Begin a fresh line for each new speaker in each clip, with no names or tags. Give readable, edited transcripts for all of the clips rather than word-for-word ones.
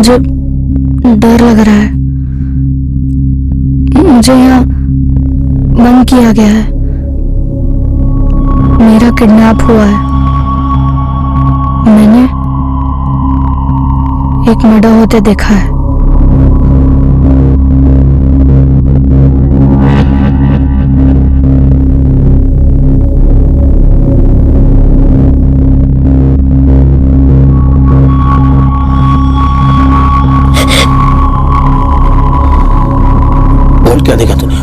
मुझे डर लग रहा है। मुझे यहाँ बंद किया गया है। मेरा किडनैप हुआ है। मैंने एक मर्डर होते देखा है।
क्या देखा तूने?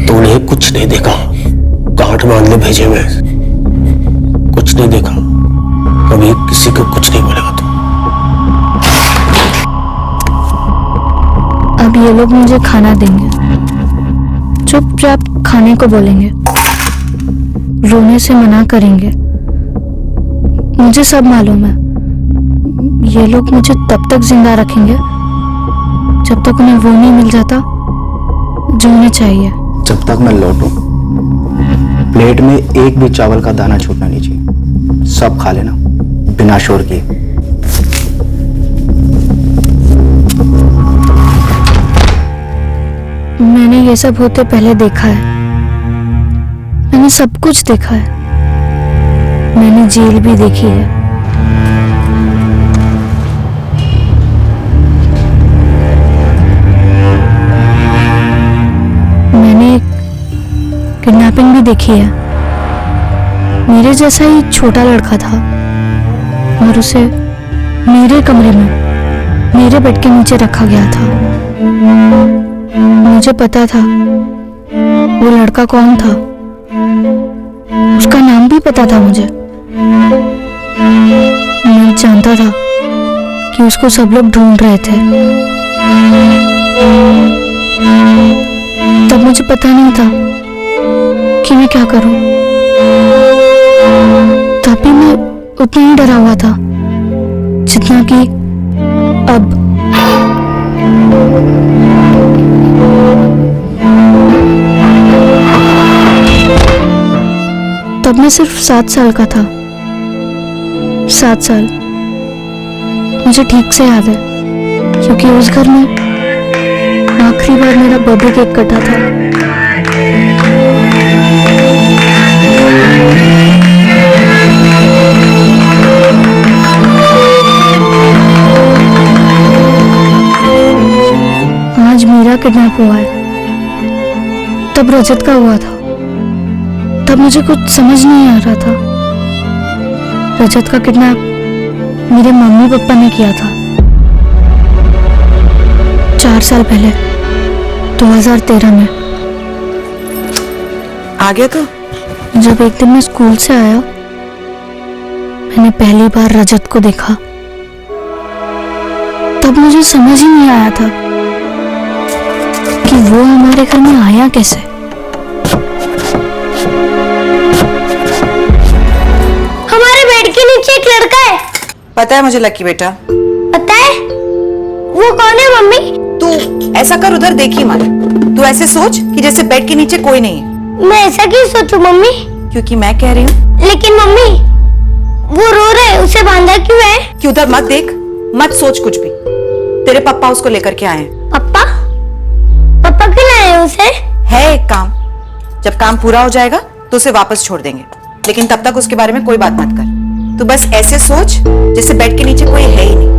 तूने कुछ नहीं देखा। गांठ बांध ले भेजे में कुछ नहीं देखा। कभी किसी को कुछ नहीं बोलेगा तू।
अब ये लोग मुझे खाना देंगे। चुपचाप खाने को बोलेंगे, रोने से मना करेंगे। मुझे सब मालूम है। ये लोग मुझे तब तक जिंदा रखेंगे जब तक उन्हें वो नहीं मिल जाता जो उन्हें चाहिए।
जब तक मैं लौटूं, प्लेट में एक भी चावल का दाना छूटना नहीं चाहिए। सब खा लेना बिना शोर किए।
मैंने ये सब होते पहले देखा है। मैंने सब कुछ देखा है। मैंने जेल भी देखी है। किडनैपिंग भी देखी है। मेरे जैसा ही छोटा लड़का था और उसे मेरे कमरे में मेरे बेड के नीचे रखा गया था। मुझे पता था वो लड़का कौन था। उसका नाम भी पता था मुझे। मैं जानता था कि उसको सब लोग ढूंढ रहे थे। तब मुझे पता नहीं था कि मैं क्या करूं। तभी मैं उतना ही डरा हुआ था जितना कि अब। तब मैं सिर्फ 7 साल का था। 7 साल मुझे ठीक से याद है, क्योंकि उस घर में आखिरी बार मेरा बर्थडे केक कटा था। आज मेरा किडनैप हुआ है, तब रजत का हुआ था। तब मुझे कुछ समझ नहीं आ रहा था। रजत का किडनैप मेरे मम्मी पापा ने किया था 4 साल पहले, 2013 में।
आ गया तो?
जब एक दिन मैं स्कूल से आया, मैंने पहली बार रजत को देखा। तब मुझे समझ ही नहीं आया था कि वो हमारे घर में आया कैसे।
हमारे बेड के नीचे एक लड़का है।
पता है मुझे लकी बेटा।
पता है? वो कौन है मम्मी?
तू ऐसा कर, उधर देखी मत। तू ऐसे सोच कि जैसे बेड के नीचे कोई नहीं है।
मैं ऐसा क्यों सोचूं मम्मी?
क्योंकि मैं कह रही हूँ।
लेकिन मम्मी, वो रो रहा है, उसे बांधा क्यों है?
कि उधर मत देख, मत सोच कुछ भी। तेरे पापा उसको लेकर के आए हैं।
पापा? पापा क्यों लाए हैं उसे?
है एक काम, जब काम पूरा हो जाएगा तो उसे वापस छोड़ देंगे, लेकिन तब तक उसके बारे में कोई बात मत कर। तू बस ऐसे सोच जैसे बेड के नीचे कोई है ही नहीं।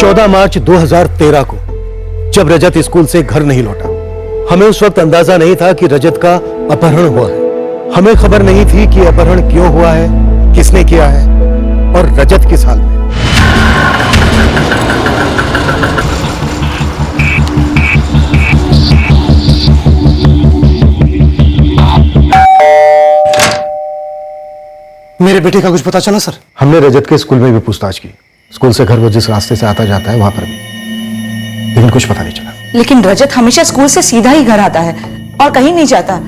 14 मार्च 2013 को जब रजत स्कूल से घर नहीं लौटा, हमें उस वक्त अंदाजा नहीं था कि रजत का अपहरण हुआ है। हमें खबर नहीं थी कि अपहरण क्यों हुआ है, किसने किया है और रजत किस हाल में।
मेरे बेटे का कुछ पता चला सर?
हमने रजत के स्कूल में भी पूछताछ की। स्कूल से घर वो जिस रास्ते से आता जाता है वहां पर भी, लेकिन कुछ पता नहीं चला।
लेकिन रजत हमेशा स्कूल से सीधा ही घर आता है और कहीं नहीं जाता।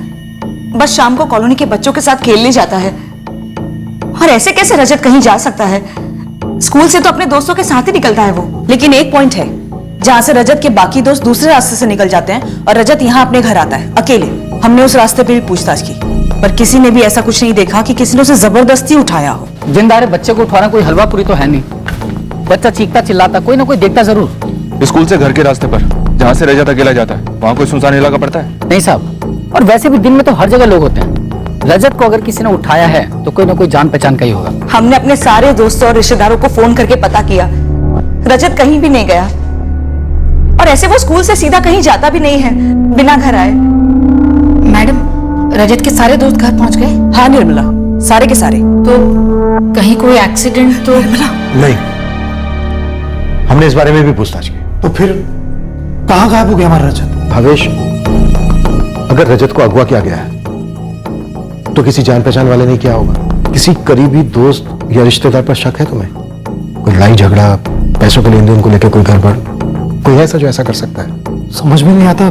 बस शाम को कॉलोनी के बच्चों के साथ खेलने जाता है। और ऐसे कैसे रजत कहीं जा सकता है? स्कूल से तो अपने दोस्तों के साथ ही निकलता है वो। लेकिन एक पॉइंट है,
जहाँ से रजत के बाकी दोस्त दूसरे रास्ते से निकल जाते हैं और रजत यहाँ अपने घर आता है अकेले। हमने उस रास्ते पे भी पूछताछ की, पर किसी ने भी ऐसा कुछ नहीं देखा कि किसी ने उसे जबरदस्ती उठाया हो।
जिंदारे बच्चे को उठाना कोई हलवा पूरी तो है नहीं। बच्चा चीखता चिल्लाता, कोई ना कोई देखता जरूर।
स्कूल से घर के रास्ते पर जहाँ से रजत अकेला जाता है, वहाँ कोई सुनसान इलाका पड़ता है?
नहीं साहब, और वैसे भी दिन में तो हर जगह लोग होते हैं। रजत को अगर किसी ने उठाया है तो कोई ना कोई जान पहचान का ही होगा।
हमने अपने सारे दोस्तों और रिश्तेदारों को फोन करके पता किया, रजत कहीं भी नहीं गया। और ऐसे वो स्कूल से सीधा कहीं जाता भी नहीं है बिना घर आए।
मैडम, रजत के सारे दोस्त घर पहुंच गए?
हाँ निर्मला, सारे के सारे।
तो कहीं कोई एक्सीडेंट तो?
नहीं, हमने इस बारे में भी पूछताछ की।
तो फिर कहाँ गायब हो गया हमारा रजत?
भावेश, अगर रजत को अगवा किया गया है तो किसी जान पहचान वाले ने किया होगा। किसी करीबी दोस्त या रिश्तेदार पर शक है तुम्हें? कोई लड़ाई झगड़ा, पैसों के लेन देन को लेकर कोई गड़बड़, कोई ऐसा जो ऐसा कर सकता है?
समझ में नहीं आता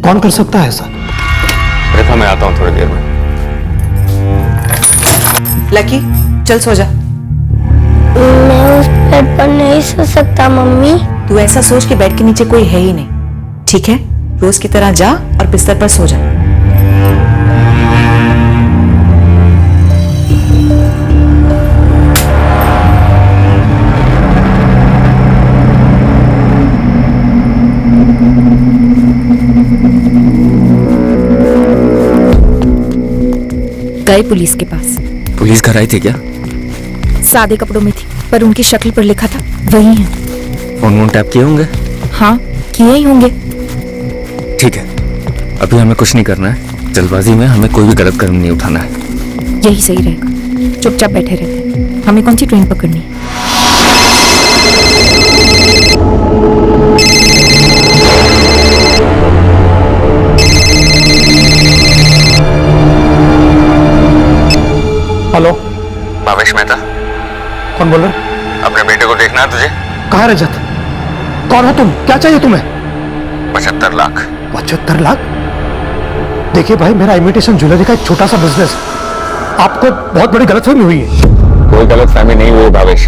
कौन कर सकता है ऐसा।
रेखा, मैं आता हूँ थोड़ी देर में।
लकी, चल सो जा।
मैं उस बेड पर नहीं सो सकता मम्मी।
तू ऐसा सोच कि बेड के नीचे कोई है ही नहीं, ठीक है? रोज की तरह जा और बिस्तर पर सो जा।
गए पुलिस के पास।
पुलिस घर आई थी क्या?
सादे कपड़ों में थी, पर उनकी शक्ल पर लिखा था वही है।
फोन वोन टैप किए होंगे?
हाँ, किए ही होंगे।
ठीक है, अभी हमें कुछ नहीं करना है। जल्दबाजी में हमें कोई भी गलत कदम नहीं उठाना है।
यही सही रहेगा, चुपचाप बैठे रहते। हमें कौन सी ट्रेन पकड़नी है?
हेलो,
भावेश मेहता।
कौन बोल रहे?
अपने बेटे को देखना है तुझे?
कहाँ है रजत? कौन हो तुम? क्या चाहिए तुम्हें?
75 लाख।
75 लाख? देखिए भाई, मेरा इमिटेशन ज्वेलरी का एक छोटा सा बिजनेस, आपको बहुत बड़ी गलतफहमी हुई है।
कोई गलतफहमी नहीं हुई भावेश,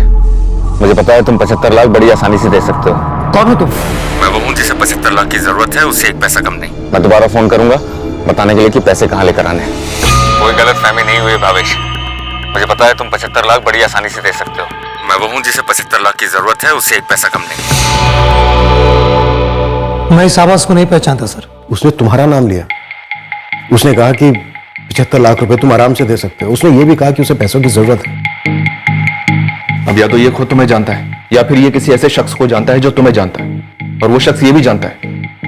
मुझे पता है तुम 75 लाख बड़ी आसानी से दे सकते हो।
कौन हो तुम?
मैं वो हूँ जिसे 75 लाख की जरूरत है, उससे एक पैसा कम नहीं। मैं दोबारा फोन करूंगा बताने के लिए कि पैसे कहाँ लेकर आने। कोई गलतफहमी नहीं हुई भावेश, मुझे पता है तुम 75 लाख बड़ी आसानी से दे सकते हो। मैं वो हूँ जिसे 75 लाख की जरूरत है, उससे एक पैसा कम नहीं।
मैं इस आवाज को नहीं पहचानता सर।
उसने तुम्हारा नाम लिया। उसने कहा कि 75 लाख रुपए तुम आराम से दे सकते हो। उसने ये भी कहा कि उसे पैसों की जरूरत है।
अब या तो ये खुद तुम्हें जानता है या फिर ये किसी ऐसे शख्स को जानता है जो तुम्हें जानता है, और वो शख्स ये भी जानता है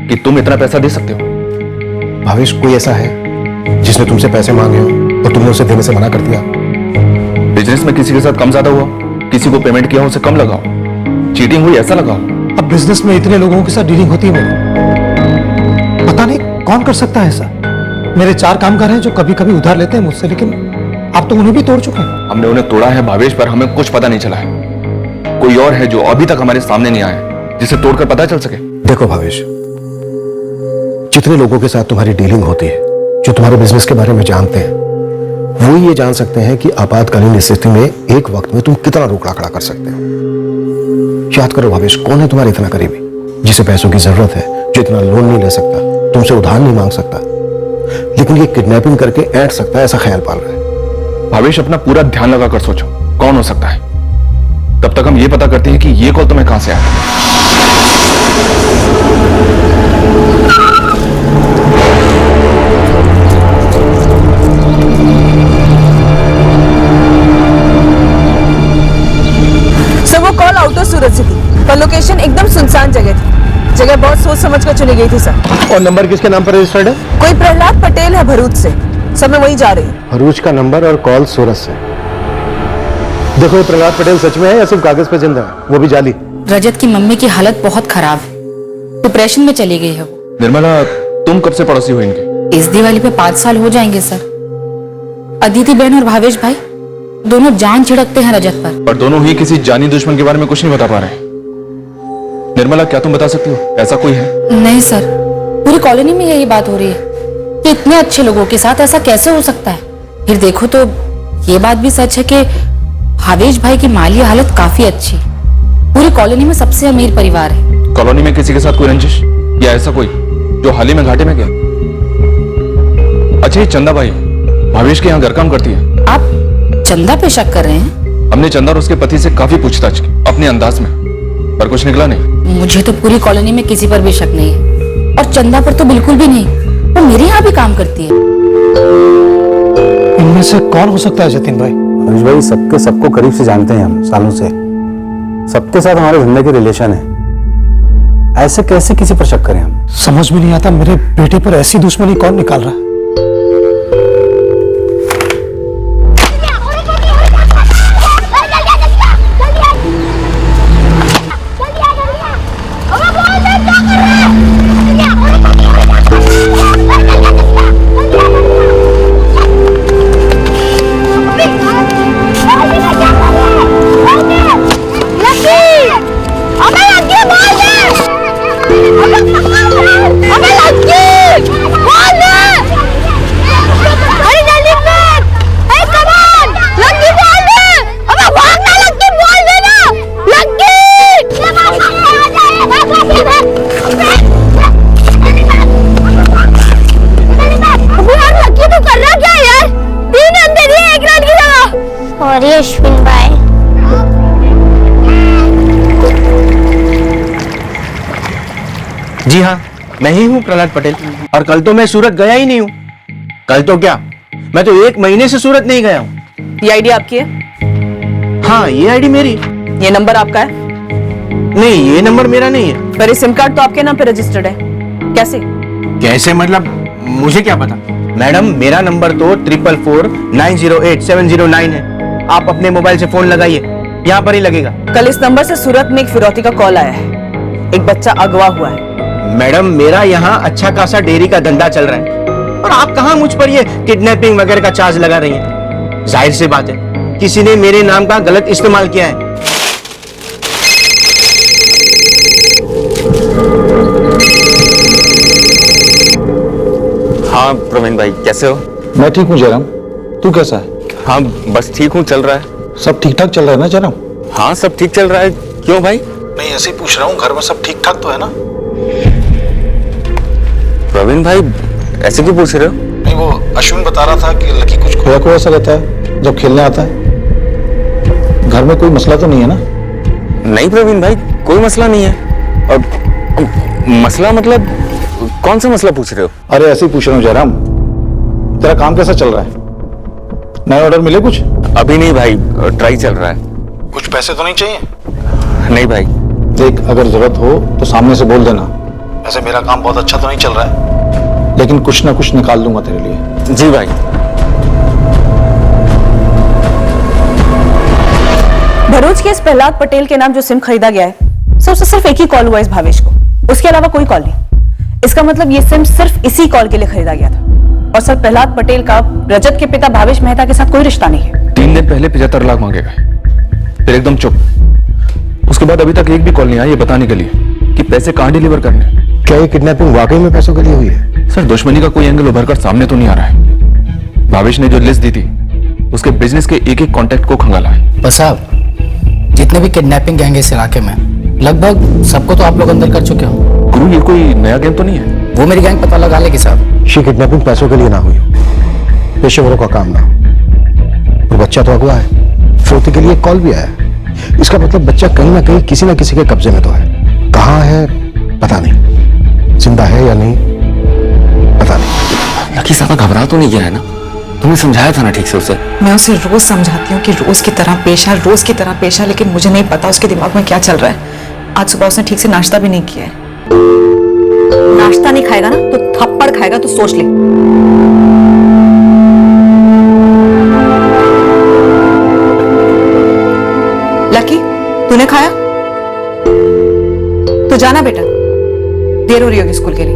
कि तुम इतना पैसा दे सकते हो।
भावेश, कोई ऐसा है जिसने तुमसे पैसे मांगे हो और तुमने उसे देने से मना कर दिया?
बिजनेस में किसी के साथ कम ज्यादा हुआ, किसी को पेमेंट किया उसे कम लगाओ, चीटिंग हुई ऐसा लगाओ।
अब बिजनेस में इतने लोगों के साथ डीलिंग होती है मेरी, पता नहीं कौन कर सकता है ऐसा। मेरे 4 कामगार हैं जो कभी कभी उधार लेते हैं मुझसे, लेकिन आप तो उन्हें भी तोड़ चुके हैं।
हमने उन्हें तोड़ा है भावेश, पर हमें कुछ पता नहीं चला है। कोई और है जो अभी तक हमारे सामने नहीं आया, जिसे तोड़कर पता चल सके।
देखो भावेश, जितने लोगों के साथ तुम्हारी डीलिंग होती है, जो तुम्हारे बिजनेस के बारे में जानते हैं, वो ये जान सकते हैं कि आपातकालीन स्थिति में एक वक्त में तुम कितना रोकड़ा खड़ा कर सकते हो। याद करो भावेश, कौन है तुम्हारे इतना करीबी जिसे पैसों की जरूरत है, जो इतना लोन नहीं ले सकता, तुमसे उधार नहीं मांग सकता, लेकिन ये किडनैपिंग करके ऐंठ सकता है, ऐसा ख्याल पाल रहा है।
भावेश, अपना पूरा ध्यान लगाकर सोचो कौन हो सकता है। तब तक हम ये पता करते हैं कि ये कॉल तुम्हें कहां से आया।
सर, वो कॉल आउट ऑफ सूरत से थी, पर लोकेशन एकदम सुनसान जगह थी। जगह बहुत सोच समझ कर चुनी गई थी सर।
और नंबर किसके नाम पर रजिस्टर्ड है?
कोई प्रहलाद पटेल है भरूच से। सब मैं वहीं जा रही हूँ।
भरूच का नंबर और कॉल सूरत से। देखो, ये प्रहलाद पटेल सच में है या सिर्फ कागज पे जिंदा है, वो भी जाली?
रजत की मम्मी की हालत बहुत खराब है, डिप्रेशन में चली गई है वो।
निर्मला, तुम कब से पड़ोसी हो इनके?
इस दिवाली पे 5 साल हो जाएंगे सर। अदिति बहन और भावेश भाई दोनों जान छिड़कते हैं रजत पर।
और दोनों ही किसी जानी दुश्मन के बारे में कुछ नहीं बता पा रहे। निर्मला, क्या तुम बता सकती हो ऐसा कोई है?
नहीं सर, पूरी कॉलोनी में यही बात हो रही है कि इतने अच्छे लोगों के साथ ऐसा कैसे हो सकता है। फिर देखो तो ये बात भी सच है कि भावेश भाई की माली हालत काफी अच्छी, पूरी कॉलोनी में सबसे अमीर परिवार है।
कॉलोनी में किसी के साथ कोई रंजिश या ऐसा कोई जो हाल ही में घाटे में गया? अच्छा, ये चंदा भाई भावेश के यहाँ घर काम करती है।
आप चंदा पे शक कर रहे हैं?
हमने चंदा और उसके पति से काफी पूछताछ की अपने अंदाज में, पर कुछ निकला नहीं।
मुझे तो पूरी कॉलोनी में किसी पर भी शक नहीं है, और चंदा पर तो बिल्कुल भी नहीं। वो मेरे यहाँ भी काम करती है।
इनमें से कौन हो सकता है जतिन भाई?
अनुज भाई, सबको करीब से जानते हैं हम सालों से। सबके साथ हमारे धंधे के रिलेशन है। ऐसे कैसे किसी पर शक करें हम?
समझ में नहीं आता, मेरे बेटे पर ऐसी दुश्मनी कौन निकाल रहा है?
सॉरी अश्विन भाई।
जी हाँ, मैं ही हूँ प्रहलाद पटेल। और कल तो मैं सूरत गया ही नहीं हूँ। कल तो क्या, मैं तो 1 महीने से सूरत नहीं गया हूँ।
ये आईडी आपकी है?
हाँ, ये आईडी मेरी।
ये नंबर आपका है?
नहीं, ये नंबर मेरा नहीं है।
पर ये सिम कार्ड तो आपके नाम पे रजिस्टर्ड है, कैसे?
कैसे मतलब, मुझे क्या पता? मैडम, मेरा नंबर तो 4449087009 है। आप अपने मोबाइल से फोन लगाइए, यहाँ पर ही लगेगा।
कल इस नंबर से सूरत में एक फिरौती का कॉल आया है। एक बच्चा अगवा हुआ है।
मैडम, मेरा यहाँ अच्छा खासा डेयरी का धंधा चल रहा है, और आप कहाँ मुझ पर ये किडनैपिंग वगैरह का चार्ज लगा रही हैं? जाहिर सी बात है, किसी ने मेरे नाम का गलत इस्तेमाल किया है।
हाँ प्रवीण भाई, कैसे हो?
मैं ठीक हूँ जयराम, तू कैसा है?
हाँ बस ठीक हूँ, चल रहा है।
सब ठीक ठाक चल रहा है ना जयराम?
हाँ सब ठीक चल रहा है। क्यों भाई?
मैं ऐसे ही पूछ रहा हूँ, घर में सब ठीक ठाक तो है ना?
प्रवीण भाई ऐसे क्यों पूछ रहे हो?
नहीं, वो अश्विन बता रहा था कि लकी कुछ खोया खोया सा रहता है जब खेलने आता है। घर में कोई मसला तो नहीं है ना?
नहीं प्रवीण भाई, कोई मसला नहीं है। और मसला मतलब कौन सा मसला पूछ रहे हो?
अरे ऐसे ही पूछ रहा हूँ जयराम, तेरा काम कैसा चल रहा है? नए ऑर्डर मिले कुछ?
अभी नहीं भाई, ट्राई चल रहा है।
कुछ पैसे तो नहीं चाहिए?
नहीं भाई।
देख, अगर जरूरत हो तो सामने से बोल देना। वैसे मेरा काम बहुत अच्छा तो नहीं चल रहा है, लेकिन कुछ ना कुछ निकाल दूंगा तेरे लिए।
जी भाई।
भरूच के इस प्रहलाद पटेल के नाम जो सिम खरीदा गया है, सबसे सिर्फ एक ही कॉल हुआ इस भावेश को, उसके अलावा कोई कॉल नहीं। इसका मतलब ये सिम सिर्फ इसी कॉल के लिए खरीदा गया था। और सर, प्रहलाद पटेल का रजत के पिता भावेश मेहता के साथ कोई रिश्ता नहीं है।
3 दिन पहले 75 लाख मांगे गए, फिर एकदम चुप। उसके बाद अभी तक एक भी कॉल नहीं आई ये बताने के लिए कि पैसे कहां डिलीवर करने।
क्या ये किडनैपिंग वाकई में पैसों के लिए हुई है?
सर, दुश्मनी का कोई एंगल उभर कर सामने तो नहीं आ रहा है। भावेश ने जो लिस्ट दी थी उसके बिजनेस के एक एक कॉन्टेक्ट को खंगाला है।
बस साहब, जितने भी किडनैपिंग गैंग है इस इलाके में, लगभग सबको तो आप लोग अंदर कर चुके हो।
गुरु, ये कोई नया गेम तो नहीं है?
वो मेरी गैंग पता लगा लेगी साहब।
ये किडनैपिंग पैसों के लिए ना हुई हो, पेशेवरों का काम ना हो। और बच्चा तो अगवा है, फिरौती के लिए कॉल भी आया। इसका मतलब बच्चा कहीं ना कहीं किसी ना किसी के कब्जे में तो है। कहाँ है पता नहीं, जिंदा है या नहीं पता नहीं।
लकी साहब घबरा तो नहीं गया है ना? तुमने समझाया था ना ठीक से उसे?
मैं उसे रोज समझाती हूँ कि रोज की तरह पेश आ, रोज की तरह पेश आ, लेकिन मुझे नहीं पता उसके दिमाग में क्या चल रहा है। आज सुबह उसने ठीक से नाश्ता भी नहीं किया है। नाश्ता नहीं खाएगा ना तो थप्पड़ खाएगा, तो सोच ले। लकी, तूने खाया? तो जाना बेटा, देर हो रही होगी स्कूल के लिए।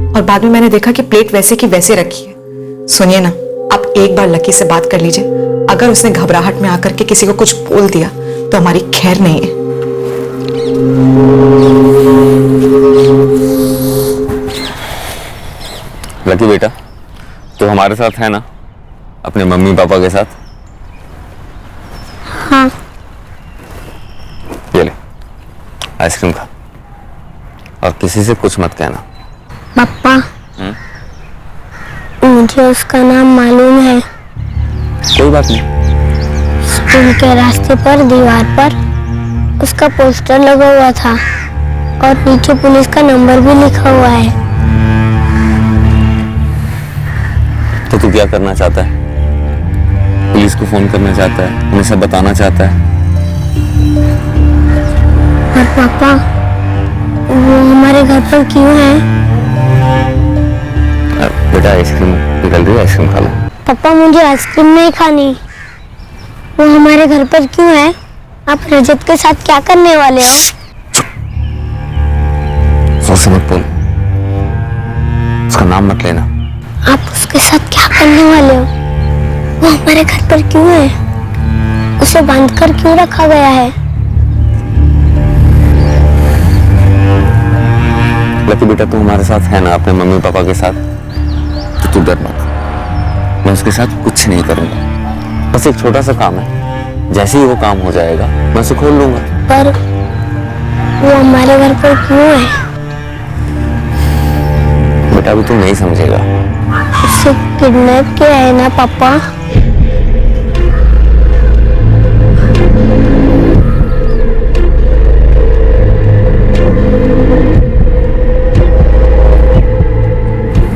और बाद में मैंने देखा कि प्लेट वैसे की वैसे रखी है। सुनिए ना, आप एक बार लकी से बात कर लीजिए। अगर उसने घबराहट में आकर के किसी को कुछ बोल दिया तो हमारी खैर नहीं है।
लकी बेटा, तो हमारे साथ है ना, अपने मम्मी पापा के साथ?
हाँ।
ये ले, आइसक्रीम खा और किसी से कुछ मत कहना।
पापा, मुझे उसका नाम मालूम है।
कोई बात नहीं।
स्कूल के रास्ते पर दीवार पर उसका पोस्टर लगा हुआ था और नीचे पुलिस का नंबर भी लिखा हुआ है।
तो तू क्या करना चाहता है? पुलिस को फोन करना चाहता है, उन्हें सब बताना चाहता है?
और पापा, वो हमारे घर पर क्यों है?
बेटा आइसक्रीम निकल रही है, आइसक्रीम खा लो।
पापा, मुझे आइसक्रीम नहीं खानी। वो हमारे घर पर क्यों है? आप रजत के साथ क्या करने वाले हो?
जोर से मत बोल, उसका नाम मत लेना।
आप उसके साथ क्या करने वाले हो? वो हमारे घर पर क्यों है? उसे बांधकर क्यों रखा गया है?
लकी बेटा, तू हमारे साथ है ना, अपने मम्मी पापा के साथ, तो तू डर मत। मैं उसके साथ कुछ नहीं करूंगा। बस एक छोटा सा काम है, जैसे ही वो काम हो जाएगा मैं उसे खोल लूंगा।
पर वो हमारे घर पर क्यों है?
बेटा अभी तू नहीं समझेगा।
उसे किडनैप किया है ना पापा?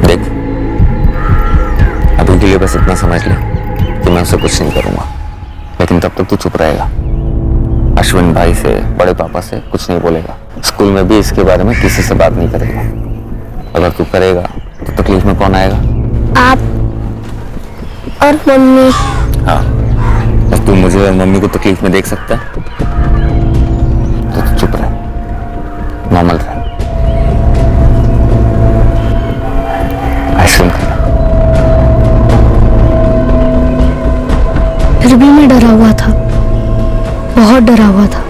देख, अभी के लिए बस इतना समझ ले कि मैं उसे कुछ नहीं करूंगा, लेकिन तब तक तू चुप रहेगा। अश्विन भाई से, बड़े पापा से कुछ नहीं बोलेगा। स्कूल में भी इसके बारे में किसी से बात नहीं करेगा। अगर तू करेगा तो तकलीफ में कौन आएगा?
आप और मम्मी।
हाँ, और तू मुझे और मम्मी को तकलीफ में देख सकता है? तो तू चुप रह, नॉर्मल रह। आइसक्रीम खा।
फिर भी मैं डरा हुआ था, बहुत डरा हुआ था।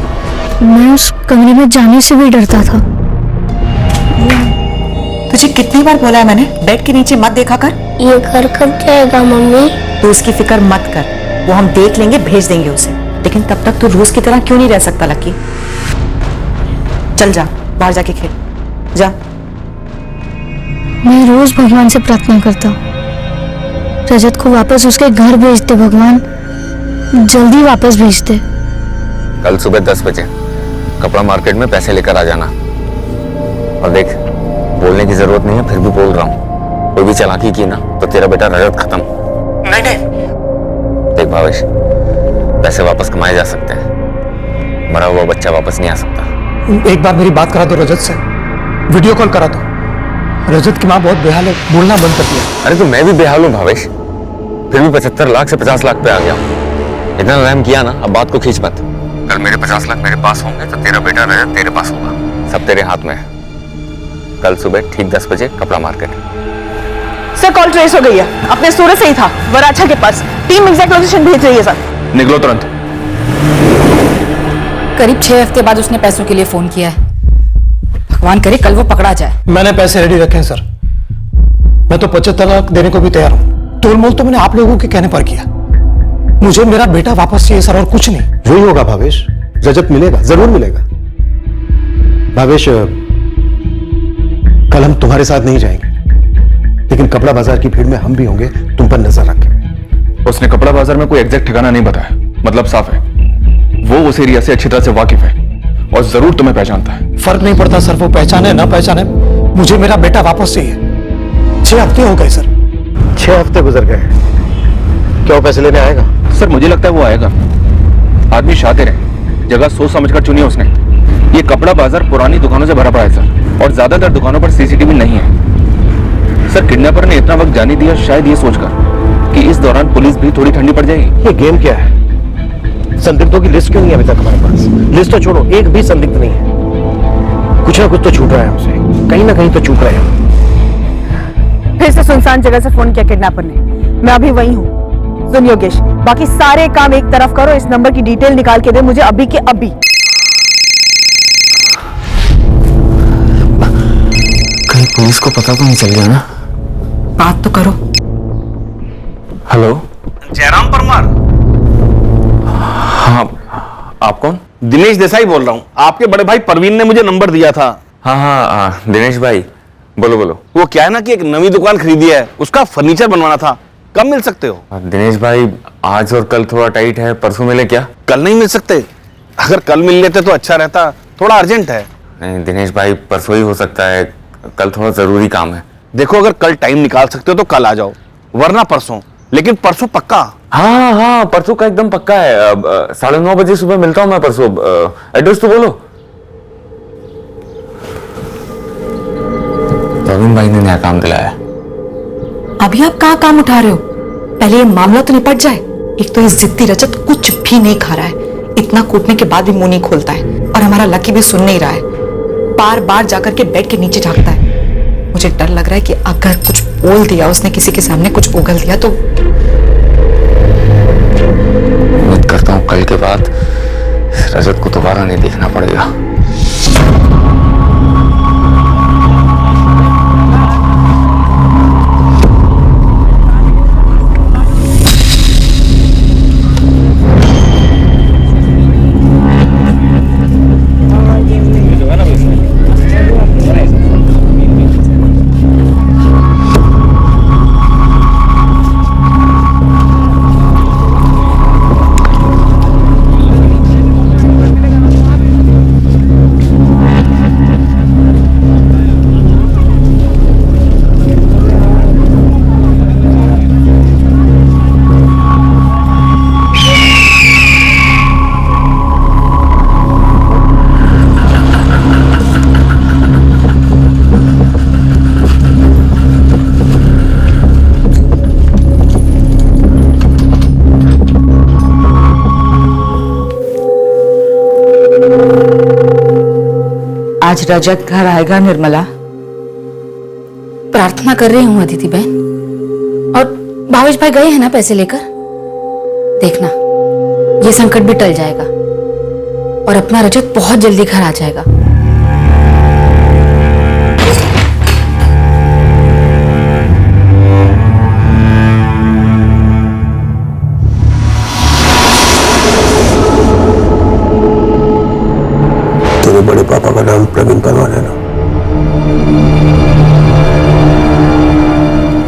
मैं उस कमरे में जाने से भी डरता था।
तुझे कितनी बार बोला है मैंने, बेड के नीचे मत देखा कर।
ये घर कब जाएगा मम्मी?
तू उसकी फिक्र मत कर, वो हम देख लेंगे, भेज देंगे उसे। लेकिन तब तक तू रोज की तरह क्यों नहीं रह सकता लकी? चल जा, बाहर जाके खेल जा।
मैं रोज भगवान से प्रार्थना करता हूँ, रजत को वापस उसके घर भेज दे भगवान, जल्दी वापस भेज दे।
कल सुबह 10 बजे कपड़ा मार्केट में पैसे लेकर आ जाना। और देख, बोलने की जरूरत नहीं है, फिर भी बोल रहा हूँ, कोई भी चालाकी की ना तो तेरा बेटा रजत खत्म। नहीं। देख भावेश, पैसे वापस कमाए जा सकते हैं, मरा हुआ बच्चा वापस नहीं आ सकता।
एक बार मेरी बात करा दो रजत से, वीडियो कॉल करा दो। रजत की माँ बहुत बेहाल है, बोलना बंद कर दिया।
अरे तो मैं भी बेहाल हूँ भावेश, फिर भी 75 लाख से 50 लाख पे आ गया हूँ। इतना रहम किया ना, अब बात को खींच मत। कल मेरे 50 लाख मेरे पास होंगे तो तेरा बेटा रजत तेरे पास होगा। सब तेरे हाथ में है। कल सुबह ठीक 10 बजे कपड़ा मार्केट।
सर, कॉल ट्रेस हो गई है, अपने सूरज से ही था, वराछा के पास। टीम एग्जैक्ट लोकेशन भेज रही है सर।
निकलो तुरंत।
करीब 6 हफ्ते बाद उसने पैसों के लिए फोन किया है। भगवान करे कल वो पकड़ा जाए।
मैंने पैसे रेडी रखे हैं सर, मैं तो 75 लाख देने को भी तैयार हूँ। तोल मोल तो मैंने आप लोगों के कहने पर किया। मुझे मेरा बेटा वापस चाहिए सर, और कुछ नहीं।
वही होगा भावेश, रजत मिलेगा, जरूर मिलेगा। भावेश, कल हम तुम्हारे साथ नहीं जाएंगे, लेकिन कपड़ा बाजार की भीड़ में हम भी होंगे, तुम पर नजर रखेंगे।
उसने कपड़ा बाजार में कोई एग्जैक्ट ठिकाना नहीं बताया, मतलब साफ है वो उस एरिया से अच्छी तरह से वाकिफ है और जरूर तुम्हें पहचानता है।
फर्क नहीं पड़ता सर, वो पहचाने ना पहचाने, मुझे मेरा बेटा वापस चाहिए। 6 हफ्ते हो गए सर।
6 हफ्ते गुजर गए, क्या वो पैसे लेने आएगा?
सर मुझे लगता है वो आएगा। आदमी शातिर है, जगह सोच समझकर चुनी है उसने। ये कपड़ा बाजार पुरानी दुकानों से भरा पड़ा है सर, और ज्यादातर दुकानों पर सीसीटीवी नहीं है। सर किडनैपर ने इतना वक्त जाने दिया शायद ये सोचकर कि इस दौरान पुलिस भी थोड़ी ठंडी पड़ जाएगी।
ये गेम क्या है? संदिग्धों की लिस्ट क्यों नहीं अभी तक हमारे पास? लिस्ट तो छोड़ो, एक भी संदिग्ध नहीं है। कुछ ना कुछ तो छूट रहा है हमसे, कहीं ना कहीं तो चूक रहे हैं।
फिर से सुनसान जगह से फोन किया किडनैपर ने। मैं अभी वही हूँ। सुन योगेश, बाकी सारे काम एक तरफ करो, इस नंबर की डिटेल निकाल के दे मुझे अभी के अभी।
कहीं पुलिस को पता तो नहीं चल गया ना?
बात तो करो।
हेलो,
जयराम परमार।
हाँ आप कौन?
दिनेश देसाई बोल रहा हूँ। आपके बड़े भाई परवीन ने मुझे नंबर दिया था।
हाँ, दिनेश भाई, बोलो बोलो।
वो क्या है ना कि एक नई दुकान खरीदी है, उसका फर्नीचर बनवाना था। कब मिल सकते हो?
दिनेश भाई, आज और कल थोड़ा टाइट है, परसों मिले क्या?
कल नहीं मिल सकते? अगर कल मिल लेते तो अच्छा रहता, थोड़ा अर्जेंट है।
नहीं दिनेश भाई, परसों ही हो सकता है, कल थोड़ा जरूरी काम है।
देखो, अगर कल टाइम निकाल सकते हो तो कल आ जाओ, वरना परसों। लेकिन परसों पक्का?
हाँ, परसों का एकदम पक्का है। 9:30 बजे सुबह मिलता हूँ मैं परसों। एड्रेस तो बोलो। परवीन भाई ने नया काम दिलाया।
अभी आप कहाँ काम उठा रहे हो? पहले ये मामला तो निपट जाए। एक तो ये जिद्दी रजत कुछ भी नहीं खा रहा है, इतना कूटने के बाद भी मुंह नहीं खोलता है, और हमारा लकी भी सुन नहीं रहा है। बार बार जाकर के बेड के नीचे झांकता है। मुझे डर लग रहा है कि अगर कुछ बोल दिया उसने, किसी के सामने कुछ उगल दिया तो।
उम्मीद करता हूँ कल के बाद रजत को दोबारा नहीं देखना पड़ेगा।
आज रजत घर आएगा निर्मला?
प्रार्थना कर रही हूँ अदिति बहन। और भावेश भाई गए हैं ना पैसे लेकर? देखना, ये संकट भी टल जाएगा और अपना रजत बहुत जल्दी घर आ जाएगा।
बड़े पापा का नाम प्रवीण परवान है ना?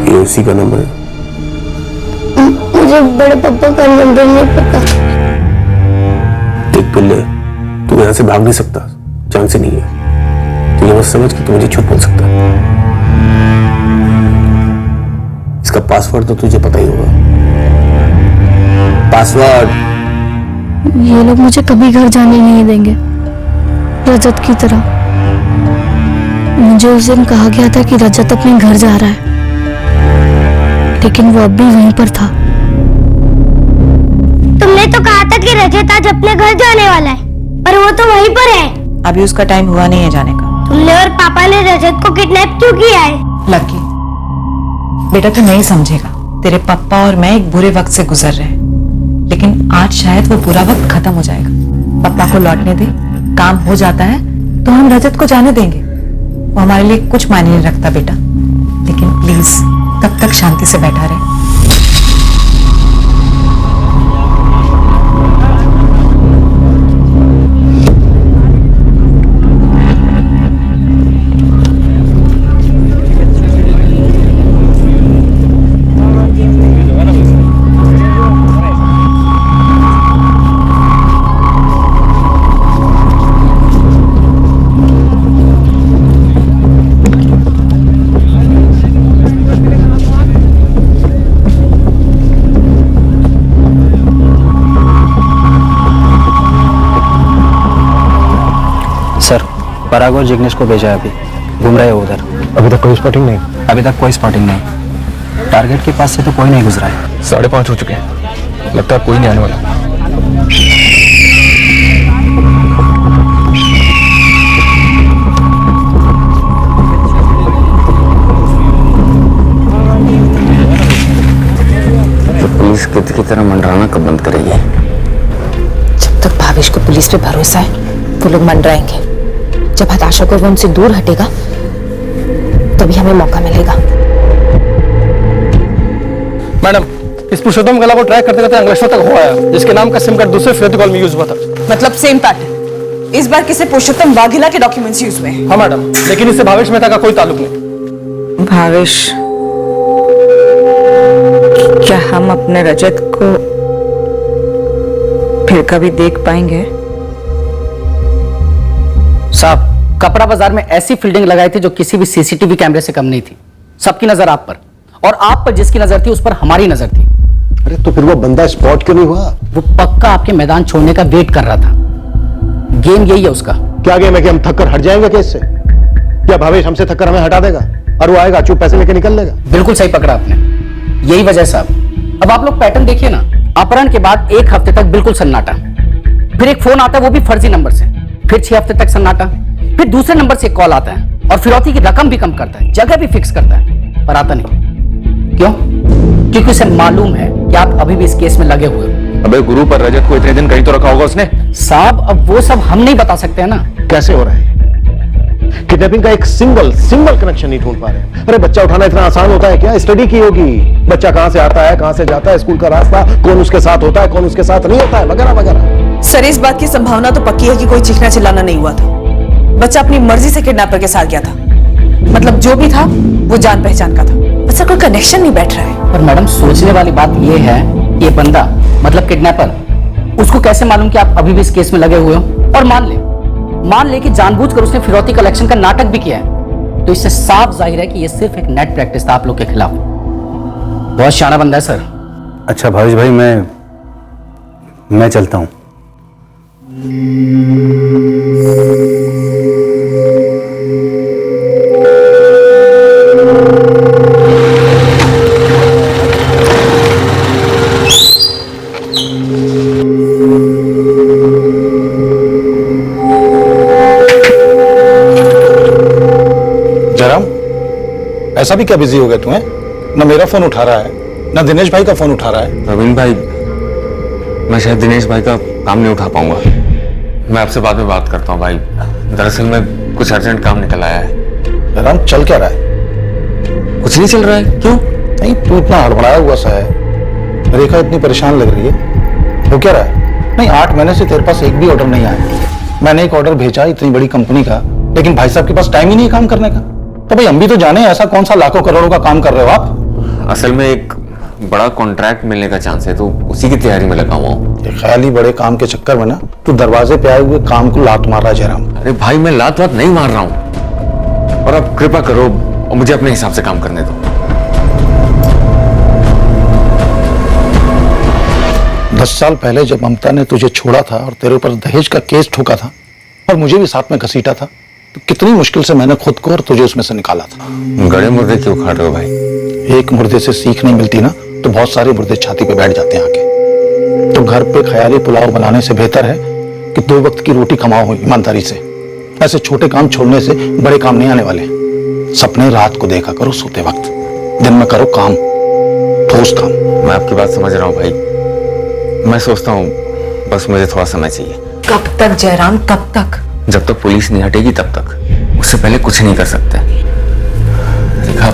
ये उसी का नंबर है।
मुझे बड़े पापा का नंबर नहीं पता।
देख पिल्ले, तू यहाँ से भाग नहीं सकता, चांस ही नहीं है। तू ये मत समझ कि तू मुझे झूठ बोल सकता है। इसका पासवर्ड तो तुझे पता ही होगा। पासवर्ड।
ये लोग मुझे कभी घर जाने नहीं देंगे, रजत की तरह। मुझे उस दिन कहा गया था कि रजत अपने घर जा रहा है, लेकिन वो अब भी वहीं पर था।
तुमने तो कहा था कि रजत आज अपने घर जाने वाला है, पर वो तो वहीं पर है।
अभी उसका टाइम हुआ नहीं है जाने का।
तुमने और पापा ने रजत को किडनैप क्यों किया है?
लकी बेटा, तू नहीं समझेगा। तेरे पापा और मैं एक बुरे वक्त से गुजर रहे हैं, लेकिन आज शायद वो बुरा वक्त खत्म हो जाएगा। पापा को लौटने दे, काम हो जाता है तो हम रजत को जाने देंगे। वो हमारे लिए कुछ मायने नहीं रखता बेटा, लेकिन प्लीज तब तक शांति से बैठा रहे।
सर, पराग और जिग्नेश को भेजा है, अभी घूम रहे हैं उधर।
अभी तक कोई स्पॉटिंग नहीं?
अभी तक कोई स्पॉटिंग नहीं। टारगेट के पास से तो कोई नहीं गुजरा है।
5:30 हो चुके हैं, लगता है कोई नहीं आने वाला।
पुलिस की तरह मंडराना कब बंद करेगी?
जब तक भावेश को पुलिस पे भरोसा है वो लोग मंडराएंगे। जब हताशा को वो उनसे दूर हटेगा तभी हमें मौका मिलेगा।
मैडम,
इस पुरुषोत्तम गला को ट्रैक करते करते अंकलेश्वर तक हो आया, जिसके नाम का सिम कार्ड दूसरे फिरौती कॉल में यूज हुआ था।
मतलब सेम पैटर्न, इस बार किसी पुरुषोत्तम वाघेला के डॉक्यूमेंट्स यूज हुए हैं।
हाँ मैडम, लेकिन इससे भावेश मेहता का कोई ताल्लुक नहीं।
भावेश, क्या हम अपने रजत को फिर कभी देख पाएंगे?
साहब, कपड़ा बाजार में ऐसी फील्डिंग लगाई थी जो किसी भी सीसीटीवी कैमरे से कम नहीं थी। सबकी नजर आप पर, और आप पर जिसकी नजर थी उस पर हमारी नजर थी।
अरे तो फिर वो बंदा स्पॉट क्यों नहीं हुआ?
वो पक्का आपके मैदान छोड़ने का वेट कर रहा था। गेम यही है उसका।
क्या गेम है कि हम थक कर हट जाएंगे केस से? क्या भावेश हमसे थक कर हमें हटा देगा और वो आएगा चुप पैसे लेके निकल लेगा?
बिल्कुल सही पकड़ा आपने, यही वजह है साहब। अब आप लोग पैटर्न देखिए ना, अपहरण के बाद 1 हफ्ते तक बिल्कुल सन्नाटा, फिर एक फोन आता है वो भी फर्जी नंबर से, फिर 6 हफ्ते तक सन्नाटा, फिर दूसरे नंबर से एक कॉल आता है और फिरौती की रकम भी कम करता है, जगह भी फिक्स करता है, पर आता नहीं। क्यों? क्योंकि उसे मालूम है कि आप अभी भी इस केस में लगे हुए हो।
अबे गुरु, पर रजत को इतने दिन कहीं तो रखा होगा उसने।
साहब, अब वो सब हम नहीं बता सकते हैं ना।
कैसे हो रहा है? किडनैपिंग का एक सिंगल कनेक्शन नहीं ढूंढ पा रहे हैं। अरे बच्चा उठाना इतना आसान होता है क्या? स्टडी की होगी, बच्चा कहां से आता है, कहां से जाता है, स्कूल का रास्ता, कौन उसके साथ होता है, कौन उसके साथ नहीं होता है, वगैरह वगैरह।
सर, इस बात की संभावना तो पक्की है कि कोई चीखना चिल्लाना नहीं हुआ था। बच्चा अपनी मर्जी से किडनैपर के साथ गया था, मतलब जो भी था वो जान पहचान का था। बस कोई कनेक्शन नहीं बैठ रहा है।
पर मैडम, सोचने वाली बात यह है, ये बंदा मतलब किडनैपर, उसको कैसे मालूम कि आप अभी भी इस केस में लगे हुए हो? और मान ले कि जानबूझकर उसने फिरौती कलेक्शन का नाटक भी किया है, तो इससे साफ जाहिर है कि यह सिर्फ एक नेट प्रैक्टिस था आप लोग के खिलाफ। बहुत शाना बंदा है सर।
अच्छा भावेश भाई, मैं चलता हूं।
ऐसा भी क्या बिजी हो गया तू? ना मेरा फोन उठा रहा है, ना दिनेश भाई का फोन उठा रहा है।
रवीन भाई, मैं शायद दिनेश भाई का काम नहीं उठा पाऊंगा। मैं आपसे बाद में बात करता हूँ भाई। दरअसल में कुछ अर्जेंट काम निकल आया है।
राम, चल क्या रहा है?
कुछ नहीं चल रहा है। क्यों?
नहीं, तू इतना हड़बड़ाया हुआ सा है, रेखा इतनी परेशान लग रही है, हो क्या रहा है? नहीं, 8 महीने से तेरे पास एक भी ऑर्डर नहीं आया। मैंने एक ऑर्डर भेजा इतनी बड़ी कंपनी का, लेकिन भाई साहब के पास टाइम ही नहीं काम करने का। तो भाई हम भी तो जाने ऐसा कौन सा लाखों करोड़ों का काम कर रहे हो आप?
असल में एक बड़ा कॉन्ट्रैक्ट मिलने का चांस है, तो उसी की तैयारी में लगा हुआ हूँ।
ख्याली बड़े काम के चक्कर में ना तू दरवाजे पे आए हुए काम को लात मार रहा है जयराम।
अरे भाई, मैं लात वात नहीं मार रहा हूँ, और अब कृपा करो और मुझे अपने हिसाब से काम करने दो।
10 साल पहले जब ममता ने तुझे छोड़ा था और तेरे ऊपर दहेज का केस ठोका था और मुझे भी साथ में घसीटा था, तो कितनी मुश्किल से मैंने खुद को और तुझे उसमें से निकाला था।
गड़े मुर्दे क्यों खाट रहे हो भाई?
एक मुर्दे से सीख नहीं मिलती ना, तो बहुत सारे मुर्दे छाती पे बैठ जाते हैं आके। तो घर पे ख्याली पुलाव बनाने से बेहतर है कि 2 वक्त की रोटी कमाओ ईमानदारी से। ऐसे छोटे काम छोड़ने से बड़े काम नहीं आने वाले। सपने रात को देखा करो सोते वक्त, दिन में करो काम, ठोस काम।
मैं आपकी बात समझ रहा हूँ भाई, मैं सोचता हूँ, बस मुझे थोड़ा समय चाहिए।
कब तक जयराम, कब तक?
जब तक पुलिस नहीं हटेगी तब तक। उससे पहले कुछ नहीं कर सकते। देखा,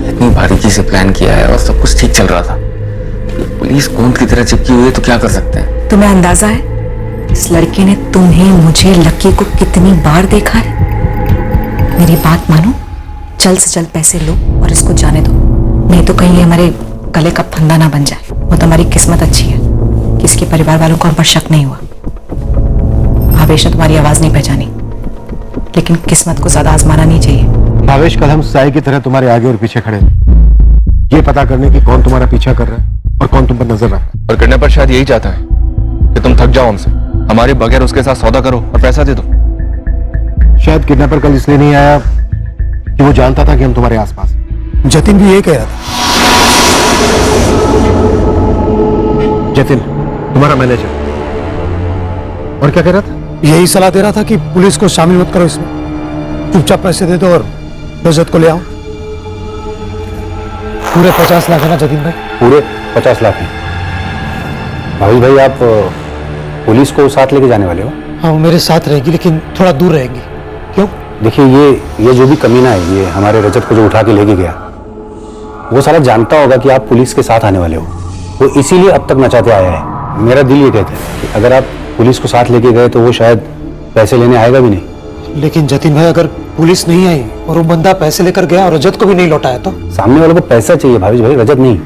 इतनी बारीकी से प्लान किया है और सब कुछ ठीक चल रहा था। ये पुलिस गोंद की तरह चिपकी हुई है, तो क्या कर सकते हैं?
तुम्हें अंदाजा है इस लड़के ने तुम्हें, मुझे, लक्की को कितनी बार देखा है? मेरी बात मानो, जल्द से जल्द पैसे लो और इसको जाने दो, नहीं तो कहीं हमारे गले का फंदा ना बन जाए। वो तो हमारी किस्मत अच्छी है कि इसके परिवार वालों को हम पर शक नहीं हुआ। भावेश ने तुम्हारी आवाज नहीं पहचानी, लेकिन किस्मत को ज्यादा आजमाना नहीं चाहिए।
भावेश, कल हम साई की तरह तुम्हारे आगे और पीछे खड़े, ये पता करने की कौन तुम्हारा पीछा कर रहा है और कौन तुम पर नजर रख रहा है।
और किडनैपर शायद यही चाहता है कि तुम थक जाओ उनसे, हमारे बगैर उसके साथ सौदा करो और पैसा दे दो।
शायद किडनैपर कल इसलिए नहीं आया कि वो जानता था कि हम तुम्हारे आसपास।
जतिन भी ये कह रहा था।
जतिन तुम्हारा मैनेजर, और क्या कह रहा था?
यही सलाह दे रहा था कि पुलिस को शामिल मत करो इसमें, चुपचाप पैसे दे दो और रजत को ले आओ। पूरे 50 लाख है ना जतिन भाई?
पूरे 50 लाख हैं। भावेश भाई, आप पुलिस को साथ लेके जाने वाले हो?
हाँ, वो मेरे साथ रहेगी, लेकिन थोड़ा दूर रहेगी। क्यों?
देखिए, ये जो भी कमीना है, ये हमारे रजत को जो उठा के लेके गया, वो सारा जानता होगा कि आप पुलिस के साथ आने वाले हो, वो इसीलिए अब तक नचाते आया है। मेरा दिल ये कहता है कि अगर आप पुलिस को साथ लेके गए तो वो शायद पैसे लेने आएगा भी नहीं।
लेकिन जतिन भाई, अगर पुलिस नहीं आई और वो बंदा पैसे लेकर गया और रजत को भी नहीं लौटाया तो?
सामने वालों को पैसा चाहिए भावेश भाई, रजत नहीं।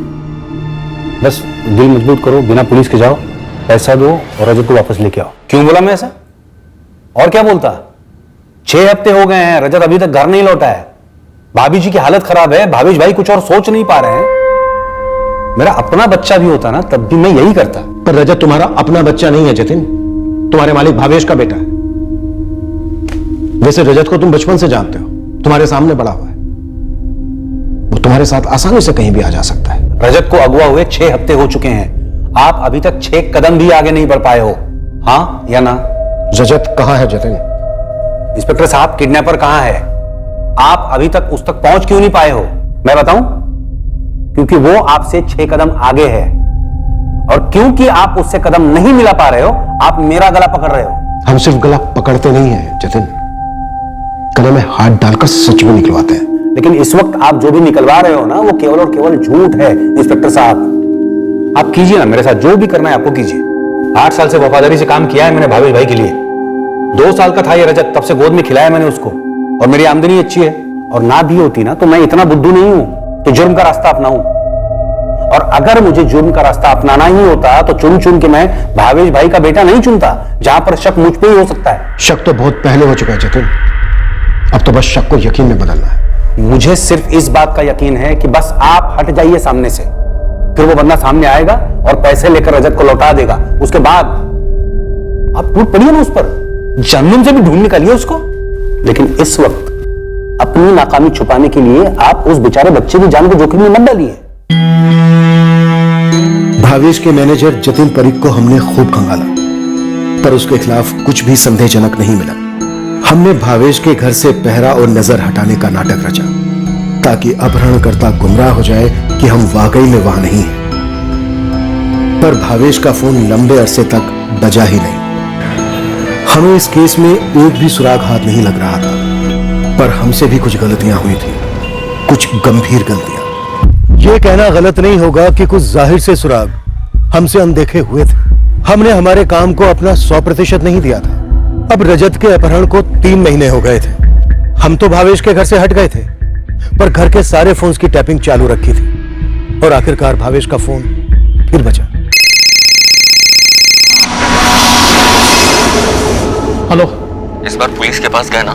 बस दिल मजबूत करो, बिना पुलिस के जाओ, पैसा दो और रजत को वापस लेके आओ।
क्यों बोला मैं ऐसा? और क्या बोलता? 6 हफ्ते हो गए हैं, रजत अभी तक घर नहीं लौटा है। भाभी जी की हालत खराब है, भावेश भाई कुछ और सोच नहीं पा रहे हैं। मेरा अपना बच्चा भी होता ना तब भी मैं यही करता।
पर रजत तुम्हारा अपना बच्चा नहीं है जतिन, तुम्हारे मालिक भावेश का बेटा है। वैसे रजत को तुम बचपन से जानते हो, तुम्हारे सामने बड़ा हुआ है, वो तुम्हारे साथ आसानी से कहीं भी आ जा सकता है।
रजत को अगवा हुए 6 हफ्ते हो चुके हैं, आप अभी तक 6 कदम भी आगे नहीं बढ़ पाए हो, हाँ या ना?
रजत कहां है जतिन?
इंस्पेक्टर साहब, किडनैपर कहां है? आप अभी तक उस तक पहुंच क्यों नहीं पाए हो? मैं बताऊं? क्योंकि वो आपसे 6 कदम आगे है, और क्योंकि आप उससे कदम नहीं मिला पा रहे हो, आप मेरा गला पकड़ रहे हो।
हम सिर्फ गला पकड़ते नहीं है जतिन, गले में हाथ डालकर सच में निकलवाते हैं।
लेकिन इस वक्त आप जो भी निकलवा रहे हो ना, वो केवल और केवल झूठ है। इंस्पेक्टर साहब, आप कीजिए ना मेरे साथ, जो भी करना है आपको कीजिए। 8 साल से वफादारी से काम किया है मैंने भावेश भाई के लिए। 2 साल का था ये रजत, तब से गोद में खिलाया मैंने उसको, और मेरी आमदनी अच्छी है। और ना भी होती ना तो मैं इतना बुद्धू नहीं हूं कि जुर्म का रास्ता अपनाऊं। और अगर मुझे जुर्म का रास्ता अपनाना ही होता तो चुन चुन के मैं भावेश भाई का बेटा नहीं चुनता, जहां पर शक मुझ पे ही हो सकता है।
शक तो बहुत पहले हो चुका है जतिन, अब तो बस शक को यकीन में बदलना है।
मुझे सिर्फ इस बात का यकीन है कि बस आप हट जाइए सामने से, फिर वो बंदा सामने आएगा और पैसे लेकर रजत को लौटा देगा। उसके बाद आप टूट पड़िए ना उस पर, जन्म से भी ढूंढ निकालिए उसको। लेकिन इस वक्त अपनी नाकामी छुपाने के लिए आप उस बेचारे बच्चे की जान को जोखिम में मत डालिए।
भावेश के मैनेजर जतिन परीख को हमने खूब खंगाला, पर उसके खिलाफ कुछ भी संदेहजनक नहीं मिला। हमने भावेश के घर से पहरा और नजर हटाने का नाटक रचा, ताकि अपहरणकर्ता गुमराह हो जाए कि हम वाकई में वहां नहीं हैं। पर भावेश का फोन लंबे अरसे तक बजा ही नहीं। हमें इस केस में एक भी सुराग हाथ नहीं लग रहा था, पर हमसे भी कुछ गलतियां हुई थी, कुछ गंभीर गलतियां। यह कहना गलत नहीं होगा कि कुछ जाहिर से सुराग हमसे अनदेखे हुए थे। हमने हमारे काम को अपना 100% नहीं दिया था। अब रजत के अपहरण को 3 महीने हो गए थे। हम तो भावेश के घर से हट गए थे, पर घर के सारे फोन्स की टैपिंग चालू रखी थी, और आखिरकार भावेश का फोन फिर बजा।
हेलो, इस बार पुलिस के पास गए ना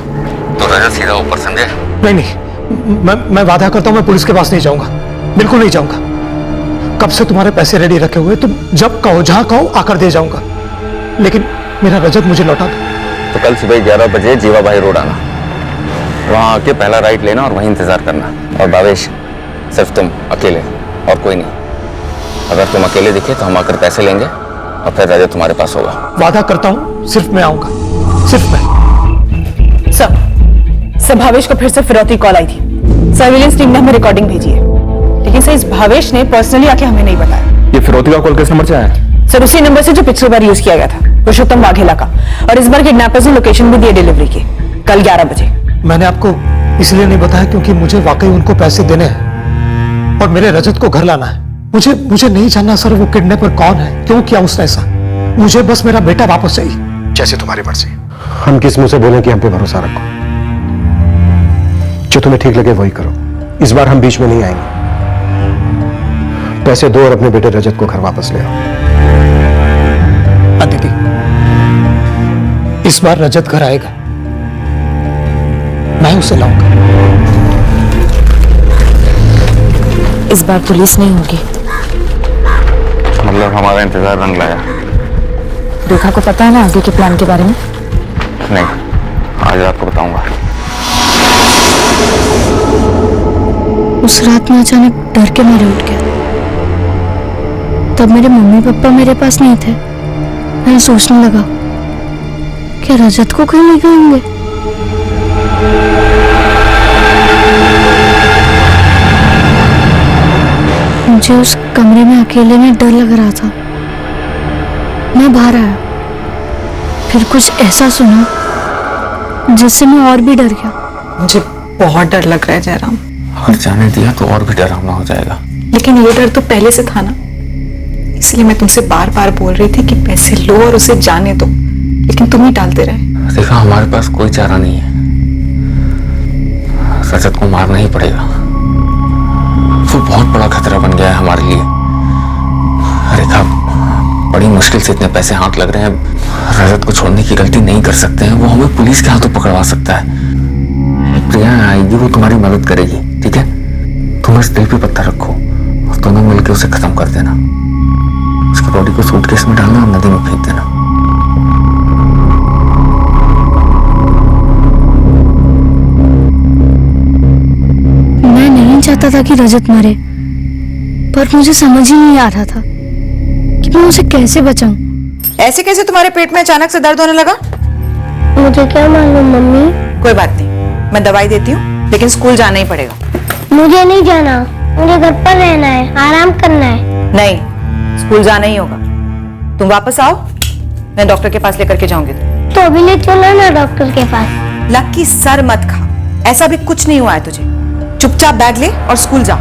तो रजत सीधा ऊपर, समझे?
नहीं, मैं वादा करता हूं मैं पुलिस के पास नहीं जाऊंगा, बिल्कुल नहीं जाऊंगा। कब से तुम्हारे पैसे रेडी रखे हुए, तुम जब कहो जहां कहो आकर दे जाऊंगा, लेकिन मेरा रजत मुझे लौटा दो।
तो कल सुबह 11 बजे जीवा भाई रोड आना, वहां आके पहला राइट लेना और वहीं इंतजार करना। और भावेश, सिर्फ तुम अकेले और कोई नहीं। अगर तुम अकेले दिखे तो हम आकर पैसे लेंगे और फिर रजत तुम्हारे पास होगा।
वादा करता हूं सिर्फ मैं आऊंगा, सिर्फ मैं।
सर भावेश को फिर से फिरौती कॉल आई थी। सर्विलेंस टीम ने हमें रिकॉर्डिंग भेजी है, लेकिन सर इस भावेश ने पर्सनली आके हमें नहीं बताया।
ये फिरौती का कॉल किस नंबर से आया?
सर उसी नंबर से जो पिछली बार यूज किया गया था, पुरुषोत्तम वाघेला का। और इस बार किडनैपर्स ने लोकेशन भी दी है डिलीवरी की, कल 11 बजे।
मैंने आपको इसलिए नहीं बताया क्योंकि मुझे वाकई उनको पैसे देने हैं और मेरे रजत को घर लाना है। मुझे नहीं जानना सर वो किडनैपर कौन है, क्यों किया उसने ऐसा। मुझे बस मेरा बेटा वापस चाहिए। जैसे तुम्हारी मर्जी। हम किस मुंह से बोलें कि हम पे भरोसा रखो? जो तुम्हें ठीक लगे वही करो। इस बार हम बीच में नहीं आएंगे। पैसे दो और अपने बेटे रजत को घर वापस ले आओ। अदिति, इस बार रजत घर आएगा, मैं उसे लाऊंगा।
इस बार पुलिस नहीं होगी।
मतलब हमारा इंतजार रंग लाया।
रेखा को पता है ना आगे के प्लान के बारे में?
नहीं, आज आपको बताऊंगा।
उस रात में अचानक डर के मारे उठ गया। तब मेरे मम्मी पापा मेरे पास नहीं थे। मैं सोचने लगा क्या रजत को कहीं ले गए होंगे। मुझे उस कमरे में अकेले में डर लग रहा था। मैं बाहर आया, फिर कुछ ऐसा सुना जिससे मैं और भी डर गया।
मुझे बहुत डर लग रहा है जयराम।
और जाने दिया तो और भी डरावना हो जाएगा।
लेकिन ये डर तो पहले से था ना। इसलिए मैं तुमसे बार बार बोल रही थी कि पैसे लो और उसे जाने दो, लेकिन तुम ही टालते रहे।
देखा, हमारे पास कोई चारा नहीं है, रजत को मारना ही पड़ेगा। वो बहुत बड़ा खतरा बन गया है हमारे लिए। रेखा, बड़ी मुश्किल से इतने पैसे हाथ लग रहे हैं। रजत को छोड़ने की गलती नहीं कर सकते हैं, वो हमें पुलिस के हाथों पकड़वा सकता है। प्रिया आएगी, वो तुम्हारी मदद करेगी, ठीक है? तुम इस दिल पे पत्ता रखो और दोनों मिलकर उसे खत्म कर देना। उसकी बॉडी को सूटकेस में डालना और नदी में फेंक देना।
मैं नहीं चाहता था कि रजत मरे, पर मुझे समझ ही नहीं आ रहा था कि मैं उसे कैसे बचाऊं।
ऐसे कैसे तुम्हारे पेट में अचानक से दर्द होने लगा?
मुझे क्या मालूम मम्मी।
कोई बात नहीं, मैं दवाई देती हूँ, लेकिन स्कूल जाना ही पड़ेगा।
मुझे नहीं जाना, मुझे घर पर रहना है, आराम करना है।
नहीं, स्कूल जाना ही होगा। तुम वापस आओ, मैं डॉक्टर के पास लेकर के जाऊंगी।
तो अभी ले चलो ना डॉक्टर के पास।
लकी, सर मत खा, ऐसा भी कुछ नहीं हुआ है तुझे। चुपचाप बैग ले और स्कूल जा।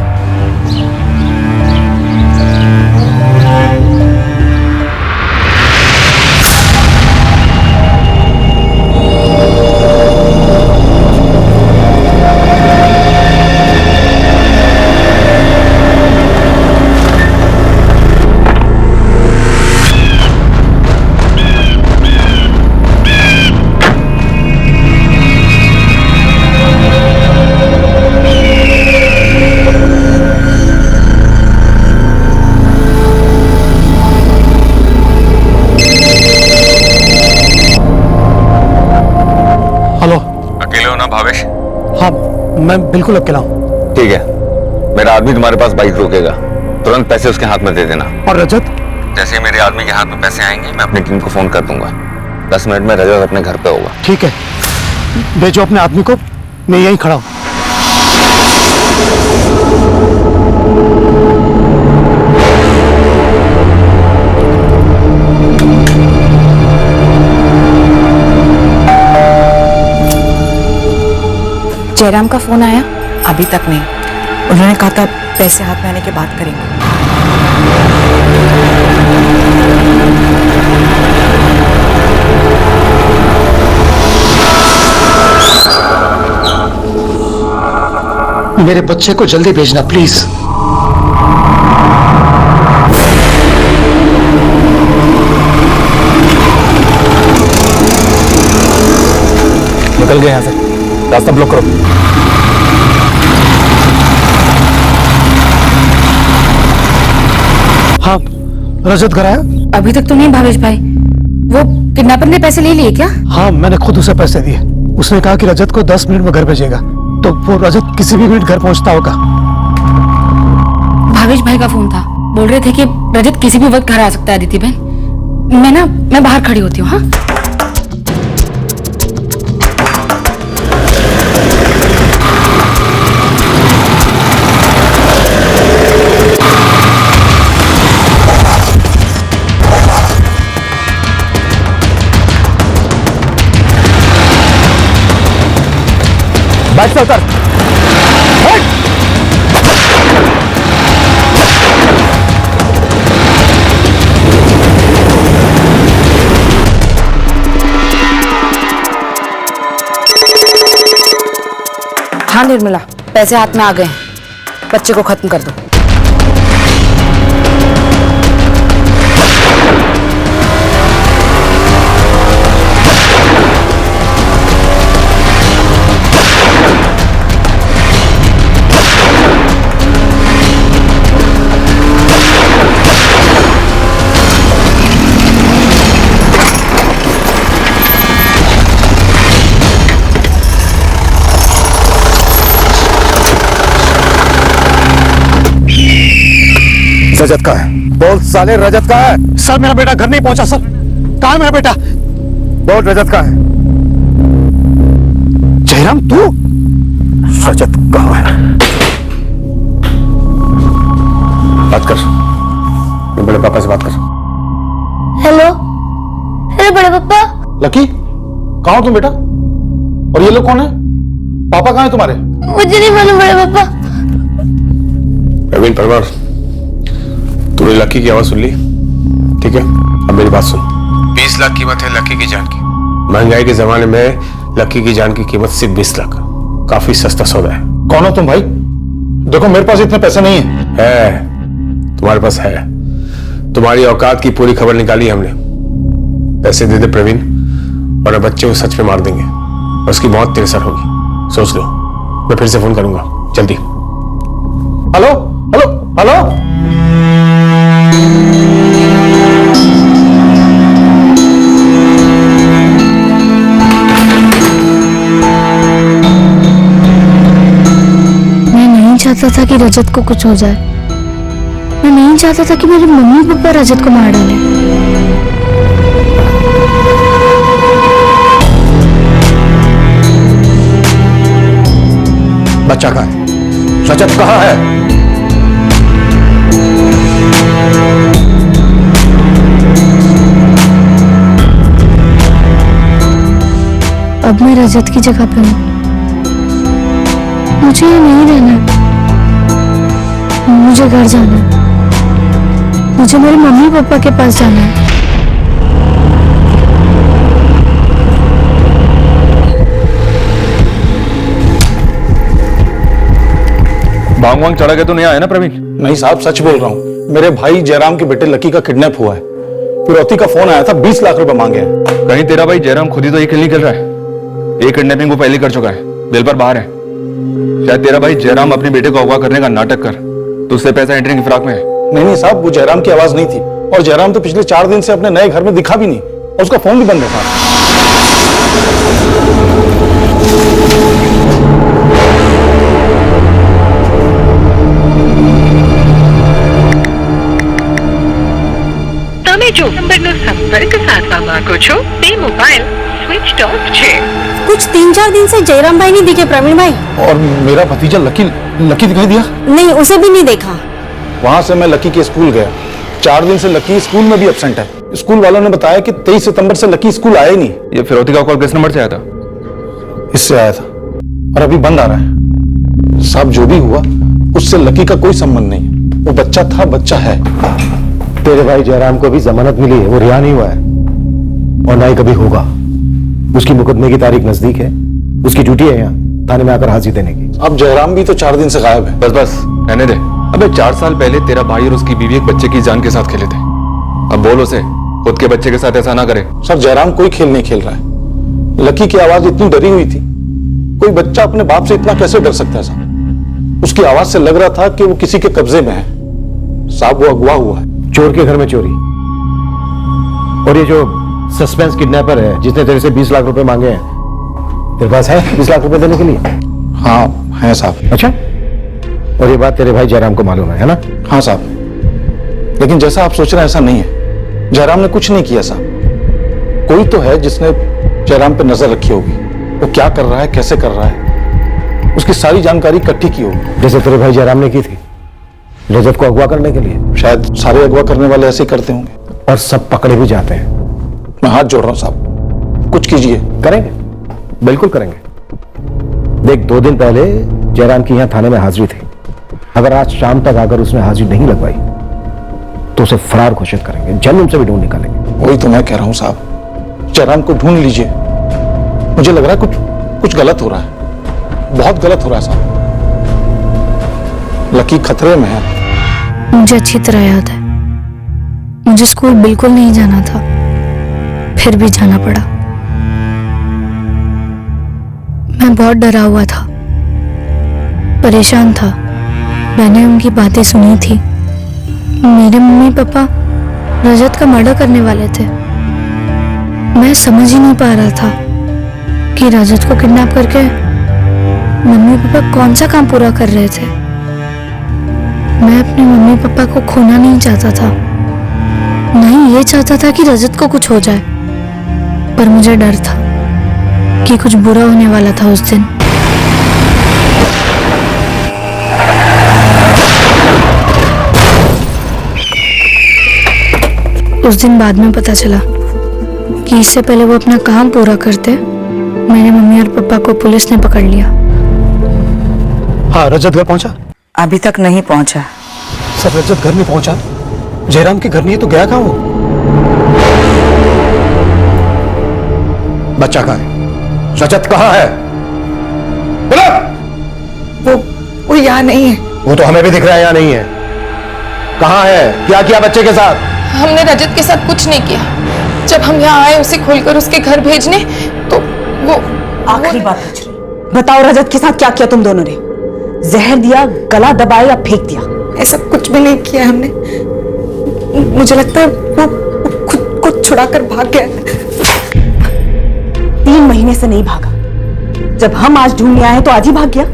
हाँ, मैं बिल्कुल अकेला हूँ।
ठीक है, मेरा आदमी तुम्हारे पास बाइक रोकेगा, तुरंत पैसे उसके हाथ में दे देना।
और रजत?
जैसे ही मेरे आदमी के हाथ में पैसे आएंगे, मैं अपनी टीम को फोन कर दूंगा। 10 मिनट में रजत अपने घर पे होगा।
ठीक है, भेजो अपने आदमी को, मैं यहीं खड़ा हूँ।
जयराम का फोन आया? अभी तक नहीं। उन्होंने कहा था पैसे हाथ में आने के बाद करेंगे।
मेरे बच्चे को जल्दी भेजना प्लीज।
निकल गए यहाँ से, रास्ता ब्लॉक करो। हाँ, रजत घर आया?
अभी तक तो नहीं भावेश भाई। वो किडनैपर ने पैसे ले लिए क्या?
हाँ, मैंने खुद उसे पैसे दिए। उसने कहा कि रजत को 10 मिनट में घर भेजेगा, तो वो रजत किसी भी मिनट घर पहुंचता होगा।
भावेश भाई का फोन था, बोल रहे थे कि रजत किसी भी वक्त घर आ सकता है। अदिति बहन, मैं बाहर खड़ी होती हूँ। हाँ,
बाइक से उतर।
हाँ निर्मला, पैसे हाथ में आ गए हैं, बच्चे को खत्म कर दो।
रजत का है? बोल साले, रजत का है? सर, मेरा बेटा घर नहीं पहुंचा सर। कहाँ है मेरा बेटा? बोल, रजत का है? जयराम, तू? रजत कहाँ है? बात कर, बड़े पापा से बात कर।
हेलो, हेलो बड़े पापा।
लकी, कहाँ हो तुम बेटा? और ये लोग कौन है? पापा कहाँ है तुम्हारे?
मुझे नहीं मालूम बड़े पापा।
प्रवीण परमार,
तूने लकी की आवाज सुन ली? ठीक है, अब मेरी बात सुन। 20 लाख कीमत है लकी की जान की। महंगाई के जमाने में लकी की जान की कीमत सिर्फ 20 लाख। काफी सस्ता सौदा है।
कौन हो तुम भाई? देखो मेरे पास इतने पैसे नहीं
है। तुम्हारे पास है। तुम्हारी औकात की पूरी खबर निकाली हमने। पैसे दे दे प्रवीण, और बच्चे को सच में मार देंगे और उसकी मौत तेरे सर होगी। सोच लो। मैं फिर से फोन करूंगा, जल्दी।
Hello hello hello.
मैं नहीं चाहता था कि रजत को कुछ हो जाए। मैं नहीं चाहता था कि मेरे मम्मी पापा रजत को मार डालें।
बच्चा कहाँ है? रजत कहाँ है?
अब मैं रजत की जगह पे हूँ। मुझे ये नहीं रहना। मुझे घर जाना है। मुझे मेरे मम्मी पापा के पास जाना है।
भांग वांग चढ़ा के तो नहीं आया ना प्रवीण?
नहीं साहब, सच बोल रहा हूँ। मेरे भाई जयराम के बेटे लकी का किडनैप हुआ है। फिरौती का फोन आया था, 20 लाख रुपए मांगे हैं।
कहीं तेरा भाई जयराम खुद ही तो ये खेल नहीं खेल रहा है? ये किडनैपिंग वो पहले कर चुका है, बेल पर बाहर है। शायद तेरा भाई जयराम अपने बेटे को अगवा करने का नाटक कर तो उससे पैसा एंट्री की फिराक में है।
नहीं साहब, वो जयराम की आवाज नहीं थी। और जयराम तो पिछले 4 दिन से अपने नए घर में दिखा भी नहीं, और उसका फोन भी बंद था।
તમે જો નંબરનો સંપર્ક સાધવા માંગો છો તે મોબાઈલ સ્વિચ ઓફ છે।
कुछ 3-4 दिन से जयराम भाई नहीं दिखे प्रवीण भाई।
और मेरा भतीजा लकी दिखाई दिया?
नहीं, उसे भी नहीं देखा।
वहां से मैं लकी के स्कूल गया। 4 दिन से लकी स्कूल में भी एब्सेंट है। स्कूल वालों ने बताया कि 23 सितंबर से लकी स्कूल आया ही नहीं।
ये फिरौती का कॉल किस नंबर से आया था?
इससे आया था और अभी बंद आ रहा है। साहब जो भी हुआ उससे लकी का कोई संबंध नहीं। वो बच्चा था, बच्चा है।
तेरे भाई जयराम को भी जमानत मिली है, वो रिहा नहीं हुआ है और ना ही कभी होगा। उसकी मुकदमे की तारीख नजदीक है। उसकी ड्यूटी है यहाँ थाने में आकर हाजिरी देने की।
अब जयराम भी तो 4 दिन से गायब है।
बस बस रहने दे। अबे 4 साल पहले तेरा भाई और उसकी बीवी एक बच्चे की जान के साथ खेले थे। अब बोल उसे खुद के बच्चे के साथ ऐसा ना करे।
सर जयराम कोई खेल नहीं खेल रहा है। लकी की आवाज इतनी डरी हुई थी। कोई बच्चा अपने बाप से इतना कैसे डर सकता है साहब? उसकी आवाज से लग रहा था कि वो किसी के कब्जे में है। साहब वो अगवा हुआ है।
चोर के घर में चोरी। और ये जो सस्पेंस किडनैपर है जिसने तेरे से 20 लाख रुपए मांगे हैं, तेरे पास है 20 लाख रुपए देने के लिए?
हाँ है साहब।
अच्छा, और ये बात तेरे भाई जयराम को मालूम है ना?
हाँ साहब, लेकिन जैसा आप सोच रहे हैं ऐसा नहीं है। जयराम ने कुछ नहीं किया साहब। कोई तो है जिसने जयराम पे नजर रखी होगी। वो क्या कर रहा है, कैसे कर रहा है, उसकी सारी जानकारी इकट्ठी की होगी।
जैसे तेरे भाई जयराम ने की थी रजत को अगवा करने के लिए।
शायद सारे अगवा करने वाले ऐसे ही करते होंगे
और सब पकड़े भी जाते हैं।
मैं हाथ जोड़ रहा हूं साहब, कुछ कीजिए।
करेंगे, बिल्कुल करेंगे। देख 2 दिन पहले जयराम की यहां थाने में हाजिरी थी। अगर आज शाम तक अगर उसने हाजिरी नहीं लगवाई तो उसे फरार घोषित करेंगे, जन्म से भी ढूंढ निकालेंगे।
वही तो मैं कह रहा हूं साहब, जयराम को ढूंढ लीजिए। मुझे लग रहा है कुछ गलत हो रहा है, बहुत गलत हो रहा है साहब। लकी खतरे में है।
मुझे अच्छी तरह याद है, मुझे स्कूल बिल्कुल नहीं जाना था, फिर भी जाना पड़ा। मैं बहुत डरा हुआ था, परेशान था। मैंने उनकी बातें सुनी थी। मेरे मम्मी पापा रजत का मर्डर करने वाले थे। मैं समझ ही नहीं पा रहा था कि रजत को किडनैप करके मम्मी पापा कौन सा काम पूरा कर रहे थे। मैं अपने मम्मी पापा को खोना नहीं चाहता था, नहीं ये चाहता था कि रजत को कुछ हो जाए। पर मुझे डर था कि कुछ बुरा होने वाला था उस दिन। उस दिन बाद में पता चला कि इससे पहले वो अपना काम पूरा करते मेरे मम्मी और पापा को पुलिस ने पकड़ लिया।
हाँ, रजत घर पहुंचा?
अभी तक नहीं पहुंचा।
सर रजत घर नहीं पहुंचा? जयराम के घर नहीं है तो गया कहाँ वो? बच्चा कहाँ है? रजत कहाँ है? बोलो।
वो यहाँ नहीं है।
वो तो हमें भी दिख रहा है यहाँ नहीं है। कहाँ है? क्या किया बच्चे के साथ?
हमने रजत के साथ कुछ नहीं किया। जब हम यहाँ आए उसे खोलकर उसके घर भेजने तो वो
आखिरी बात पूछ रही, बताओ रजत के साथ क्या किया तुम दोनों ने? जहर दिया, गला दबाया या फेंक दिया?
ऐसा कुछ भी नहीं किया हमने। मुझे लगता है वो खुद को छुड़ाकर भाग गया।
3 महीने से नहीं भागा। जब हम आज ढूंढने आए तो आज ही भाग गया।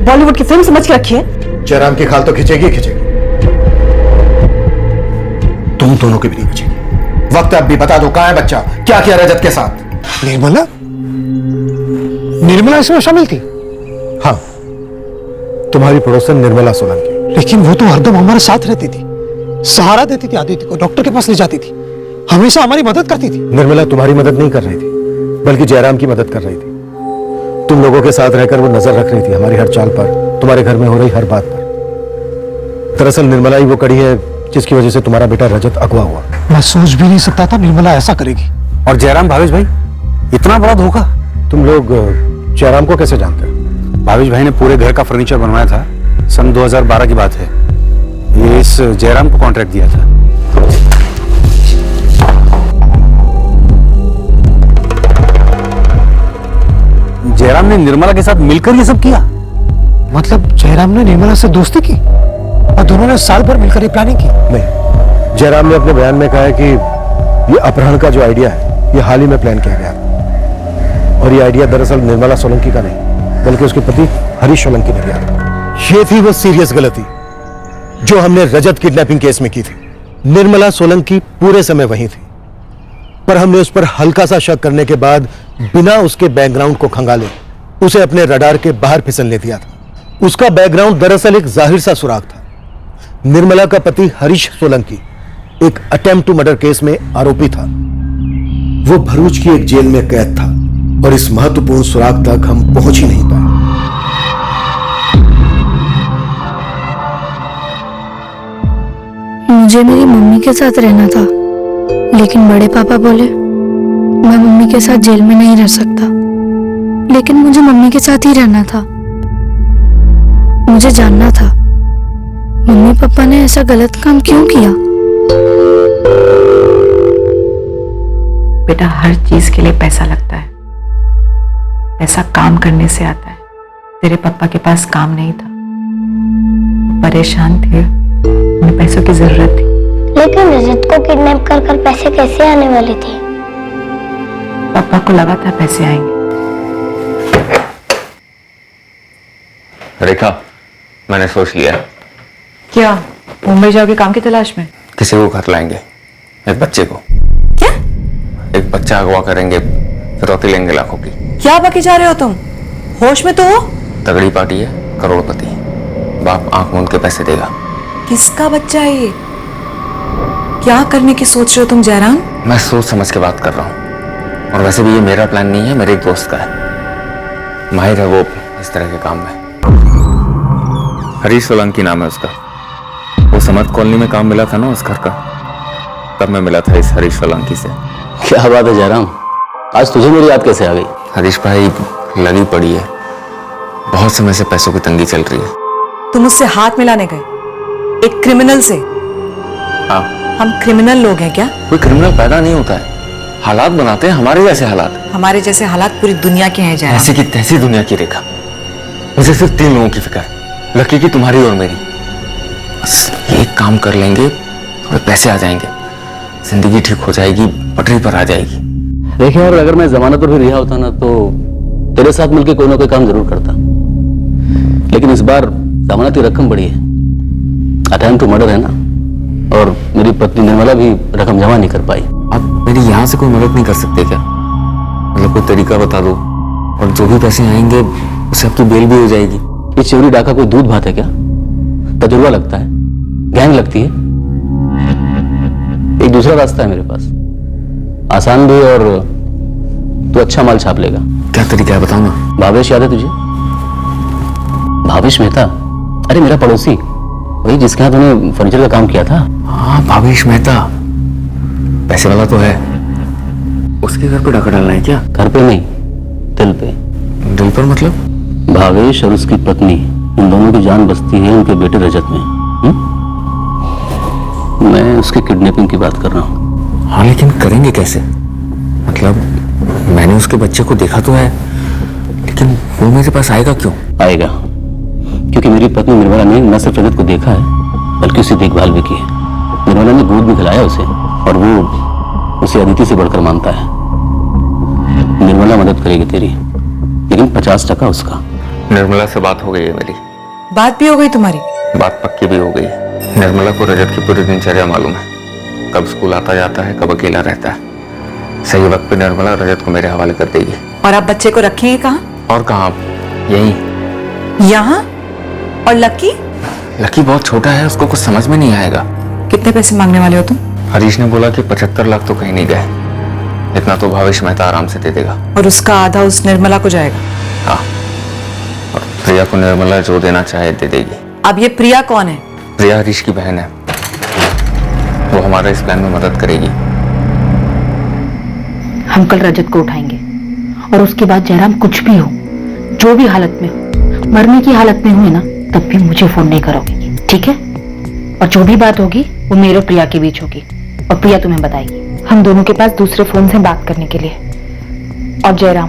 बॉलीवुड की फिल्म समझ के रखी है।
जयराम की खाल तो खिंचेगी खिंचेगी, तुम दोनों की भी नहीं बचेगी। वक्त अब भी बता दो, कहां है बच्चा? क्या किया रजत के साथ? निर्मला? निर्मला इसमें शामिल थी? हाँ, तुम्हारी पड़ोसन निर्मला सोलंकी।
लेकिन वो तो हरदम हमारे साथ रहती थी, सहारा देती थी, आदित्य को डॉक्टर के पास ले जाती थी, हमेशा हमारी मदद करती थी।
निर्मला तुम्हारी मदद नहीं कर रही थी, बल्कि जयराम की मदद कर रही थी। तुम लोगों के साथ रहकर वो नजर रख रही थी हमारी हर चाल पर, तुम्हारे घर में हो रही हर बात पर। दरअसल निर्मला ही वो कड़ी है जिसकी वजह से तुम्हारा बेटा रजत अगवा हुआ।
मैं सोच भी नहीं सकता था निर्मला ऐसा करेगी।
और जयराम भावेश भाई, इतना बड़ा धोखा।
तुम लोग जयराम को कैसे जानते हो?
भावेश भाई ने पूरे घर का फर्नीचर बनवाया था, सन 2012 की बात है। ये इस जयराम को कॉन्ट्रैक्ट दिया था। जयराम ने निर्मला के साथ मिलकर ये सब किया?
मतलब जयराम ने निर्मला से दोस्ती की और दोनों ने साल भर मिलकर ये प्लानिंग की?
नहीं, जयराम ने अपने बयान में कहा है कि ये अपहरण का जो आइडिया है ये हाल ही में प्लान किया गया था। और ये आइडिया दरअसल निर्मला सोलंकी का नहीं, बल्कि उसके पति हरीश सोलंकी ने दिया था। ये थी वो सीरियस गलती जो हमने रजत किडनैपिंग केस में की थी। निर्मला सोलंकी पूरे समय वहीं थी, पर हमने उस पर हल्का सा शक करने के बाद बिना उसके बैकग्राउंड को खंगाले उसे अपने रडार के बाहर फिसलने दिया था। उसका बैकग्राउंड दरअसल एक जाहिर सा सुराग था। निर्मला का पति हरीश सोलंकी एक अटेम्प्ट टू मर्डर केस में आरोपी था। वो भरूच की एक जेल में कैद था और इस महत्वपूर्ण सुराग तक हम पहुंच ही नहीं पाए।
मुझे मेरी मम्मी के साथ रहना था, लेकिन बड़े पापा बोले मैं मम्मी के साथ जेल में नहीं रह सकता। लेकिन मुझे मम्मी के साथ ही रहना था। मुझे जानना था मम्मी पापा ने ऐसा गलत काम क्यों किया।
बेटा, हर चीज के लिए पैसा लगता है। पैसा काम करने से आता है। तेरे पापा के पास काम नहीं था, परेशान थे, उन्हें पैसों की जरूरत थी।
लेकिन रजत को किडनैप कर पैसे कैसे आने वाले थे?
पापा को लगा था पैसे आएंगे।
रेखा, मैंने सोच लिया।
क्या मुंबई जाओगे काम की तलाश में?
किसी को घर लाएंगे, एक बच्चे को।
क्या?
एक बच्चा अगवा करेंगे, फिरौती लेंगे लाखों की।
क्या बकी जा रहे हो तुम? होश में तो हो?
तगड़ी पार्टी है, करोड़पति। बाप आंख मूंद के पैसे देगा।
किसका बच्चा है ये? क्या करने की सोच रहे हो तुम जयराम?
मैं सोच समझ के बात कर रहा हूँ। और वैसे भी ये मेरा प्लान नहीं है, मेरे एक दोस्त का है। माहिर है वो इस तरह के काम में। हरीश सोलंकी नाम है उसका। वो समत कॉलोनी में काम मिला था ना उस घर का, तब मैं मिला था इस हरीश सोलंकी से।
क्या बात है जयराम, आज तुझे मेरी याद कैसे आ गई?
हरीश भाई, लगी पड़ी है। बहुत समय से पैसों की तंगी चल रही है।
तुम उससे हाथ मिलाने गए, एक क्रिमिनल से?
हाँ।
हम क्रिमिनल लोग हैं क्या?
कोई क्रिमिनल पैदा नहीं होता है, हालात बनाते हैं हमारे जैसे हालात।
हमारे जैसे हालात पूरी दुनिया के हैं जयराम।
ऐसी की तैसी दुनिया की रेखा। मुझे सिर्फ 3 लोगों की फिक्र, लकी की, तुम्हारी और मेरी। बस एक काम कर लेंगे, थोड़े पैसे आ जाएंगे, जिंदगी ठीक हो जाएगी, पटरी पर आ जाएगी।
देखिए यार, अगर मैं जमानत पर भी रिहा होता ना तो तेरे साथ मिलकर कोई ना कोई काम जरूर करता। लेकिन इस बार जमानत की रकम बड़ी है, अटेम्प्ट टू मर्डर है ना, और मेरी पत्नी निर्मला भी रकम जमा नहीं कर पाई।
आप मेरी यहाँ से कोई मदद नहीं कर सकते क्या? मतलब कोई तरीका बता दो, और जो भी पैसे आएंगे उससे आपकी बेल भी हो जाएगी।
ये चोरी डाका कोई दूध भात है क्या? तजुर्बा लगता है, गैंग लगती है। एक दूसरा रास्ता है मेरे पास, आसान भी, और तू अच्छा माल छाप लेगा।
क्या तरीका है बताओ ना।
भावेश याद है तुझे? भावेश मेहता, अरे मेरा पड़ोसी, वही जिसके यहाँ तूने फर्नीचर का काम किया था।
हाँ भावेश मेहता, पैसे वाला तो है। उसके घर पे डाका डालना है क्या?
घर पे नहीं, दिल पे।
दिल पर मतलब?
भावेश और उसकी पत्नी, इन दोनों की जान बसती है उनके बेटे रजत में। मैं उसकी किडनैपिंग की बात कर रहा हूँ।
हाँ लेकिन करेंगे कैसे? मतलब मैंने उसके बच्चे को देखा तो है, लेकिन वो मेरे पास आएगा क्यों?
आएगा क्योंकि मेरी पत्नी निर्मला ने न सिर्फ रजत को देखा है बल्कि उसकी देखभाल भी की है। निर्मला ने दूध भी खिलाया उसे और वो उसे अदिति से बढ़कर मानता है। निर्मला मदद करेगी तेरी, लेकिन 50% उसका।
निर्मला से बात हो गई है मेरी।
बात भी हो गई तुम्हारी?
बात पक्की भी हो गई है। निर्मला को रजत की पूरी दिनचर्या मालूम है, कब स्कूल आता जाता है, कब अकेला रहता है। सही वक्त पे निर्मला रजत को मेरे हवाले कर देगी।
और आप बच्चे को रखेंगे कहाँ?
और कहाँ, यहीं।
यहाँ? और लकी?
लकी बहुत छोटा है, उसको कुछ समझ में नहीं आएगा।
कितने पैसे मांगने वाले हो तुम?
हरीश ने बोला कि 75 लाख तो कहीं नहीं गए, इतना तो भावेश मेहता आराम से दे देगा।
और उसका आधा उस निर्मला को जाएगा?
हाँ, और प्रिया को निर्मला जो देना चाहे दे देगी।
अब ये प्रिया कौन है?
प्रिया हरीश की बहन है, वो हमारा इस प्लान में मदद करेगी।
हम कल रजत को उठाएंगे और उसके बाद जयराम कुछ भी हो, जो भी हालत में हो, मरने की हालत में हुए ना, तब भी मुझे फोन नहीं करोगे, ठीक है? और जो भी बात होगी वो मेरे और प्रिया के बीच होगी और प्रिया तुम्हें बताएगी। हम दोनों के पास दूसरे फोन से बात करने के लिए। और जयराम,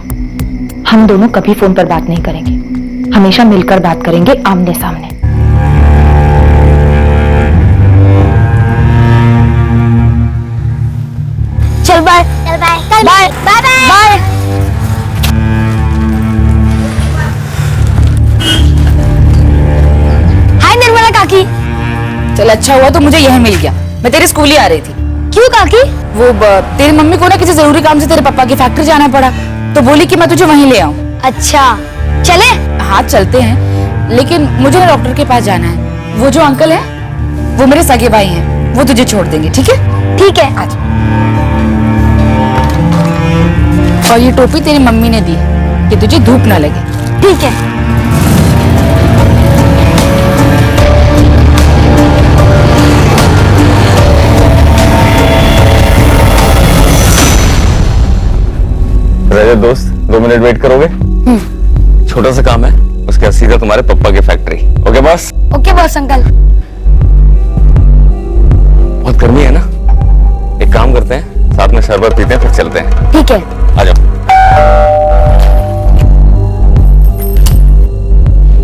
हम दोनों कभी फोन पर बात नहीं करेंगे, हमेशा मिलकर बात करेंगे, आमने सामने।
चल bye bye bye bye bye. Hi Nirmala काकी।
चल अच्छा हुआ तो मुझे यह मिल गया, मैं तेरे स्कूल ही आ रही थी।
क्यों काकी?
वो तेरी मम्मी को ना किसी जरूरी काम से तेरे पापा की फैक्ट्री जाना पड़ा, तो बोली कि मैं तुझे वहीं ले आऊं।
अच्छा चले?
हाँ चलते हैं, लेकिन मुझे ना डॉक्टर के पास जाना है। वो जो अंकल है वो मेरे सगे भाई हैं, वो तुझे छोड़ देंगे, ठीक है?
ठीक है।
आज। और ये टोपी तेरी मम्मी ने दी कि तुझे धूप ना लगे।
ठीक है।
रजत दोस्त, 2 मिनट वेट करोगे? छोटा सा काम है, उसके बाद सीधा तुम्हारे पापा की factory. Okay boss?
Okay boss uncle.
बहुत गर्मी है ना, एक काम करते हैं, साथ में शरबत पीते हैं, फिर चलते हैं।
ठीक है।
आ जाओ।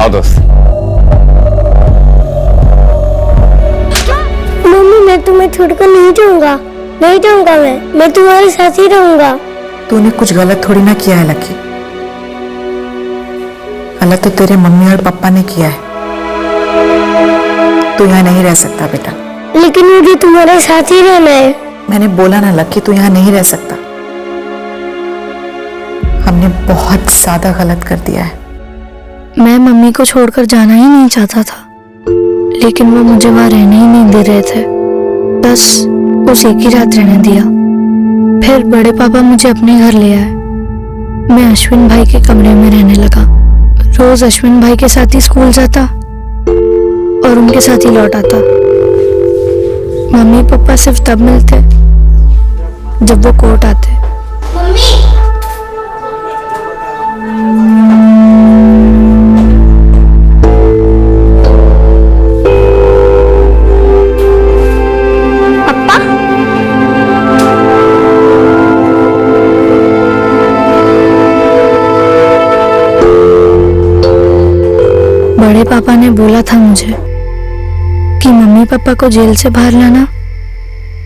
आओ दोस्त।
मम्मी मैं तुम्हें छोड़कर नहीं जाऊंगा, नहीं जाऊंगा, मैं तुम्हारे साथ ही रहूंगा।
तूने कुछ गलत थोड़ी ना किया है लकी, गलत तो तेरे मम्मी और पापा ने किया है। तू यहाँ नहीं रह सकता बेटा।
लेकिन मुझे तुम्हारे साथ ही रहना है।
मैंने बोला ना लकी, तू यहाँ नहीं रह सकता। हमने बहुत ज्यादा गलत कर दिया है।
मैं मम्मी को छोड़कर जाना ही नहीं चाहता था, लेकिन वो मुझे वहां रहने ही नहीं दे रहे थे। बस उस एक ही रात रहने दिया। फिर बड़े पापा मुझे अपने घर ले आए। मैं अश्विन भाई के कमरे में रहने लगा। रोज अश्विन भाई के साथ ही स्कूल जाता और उनके साथ ही लौट आता। मम्मी पापा सिर्फ तब मिलते जब वो कोर्ट आते। बड़े पापा ने बोला था मुझे कि मम्मी पापा को जेल से बाहर लाना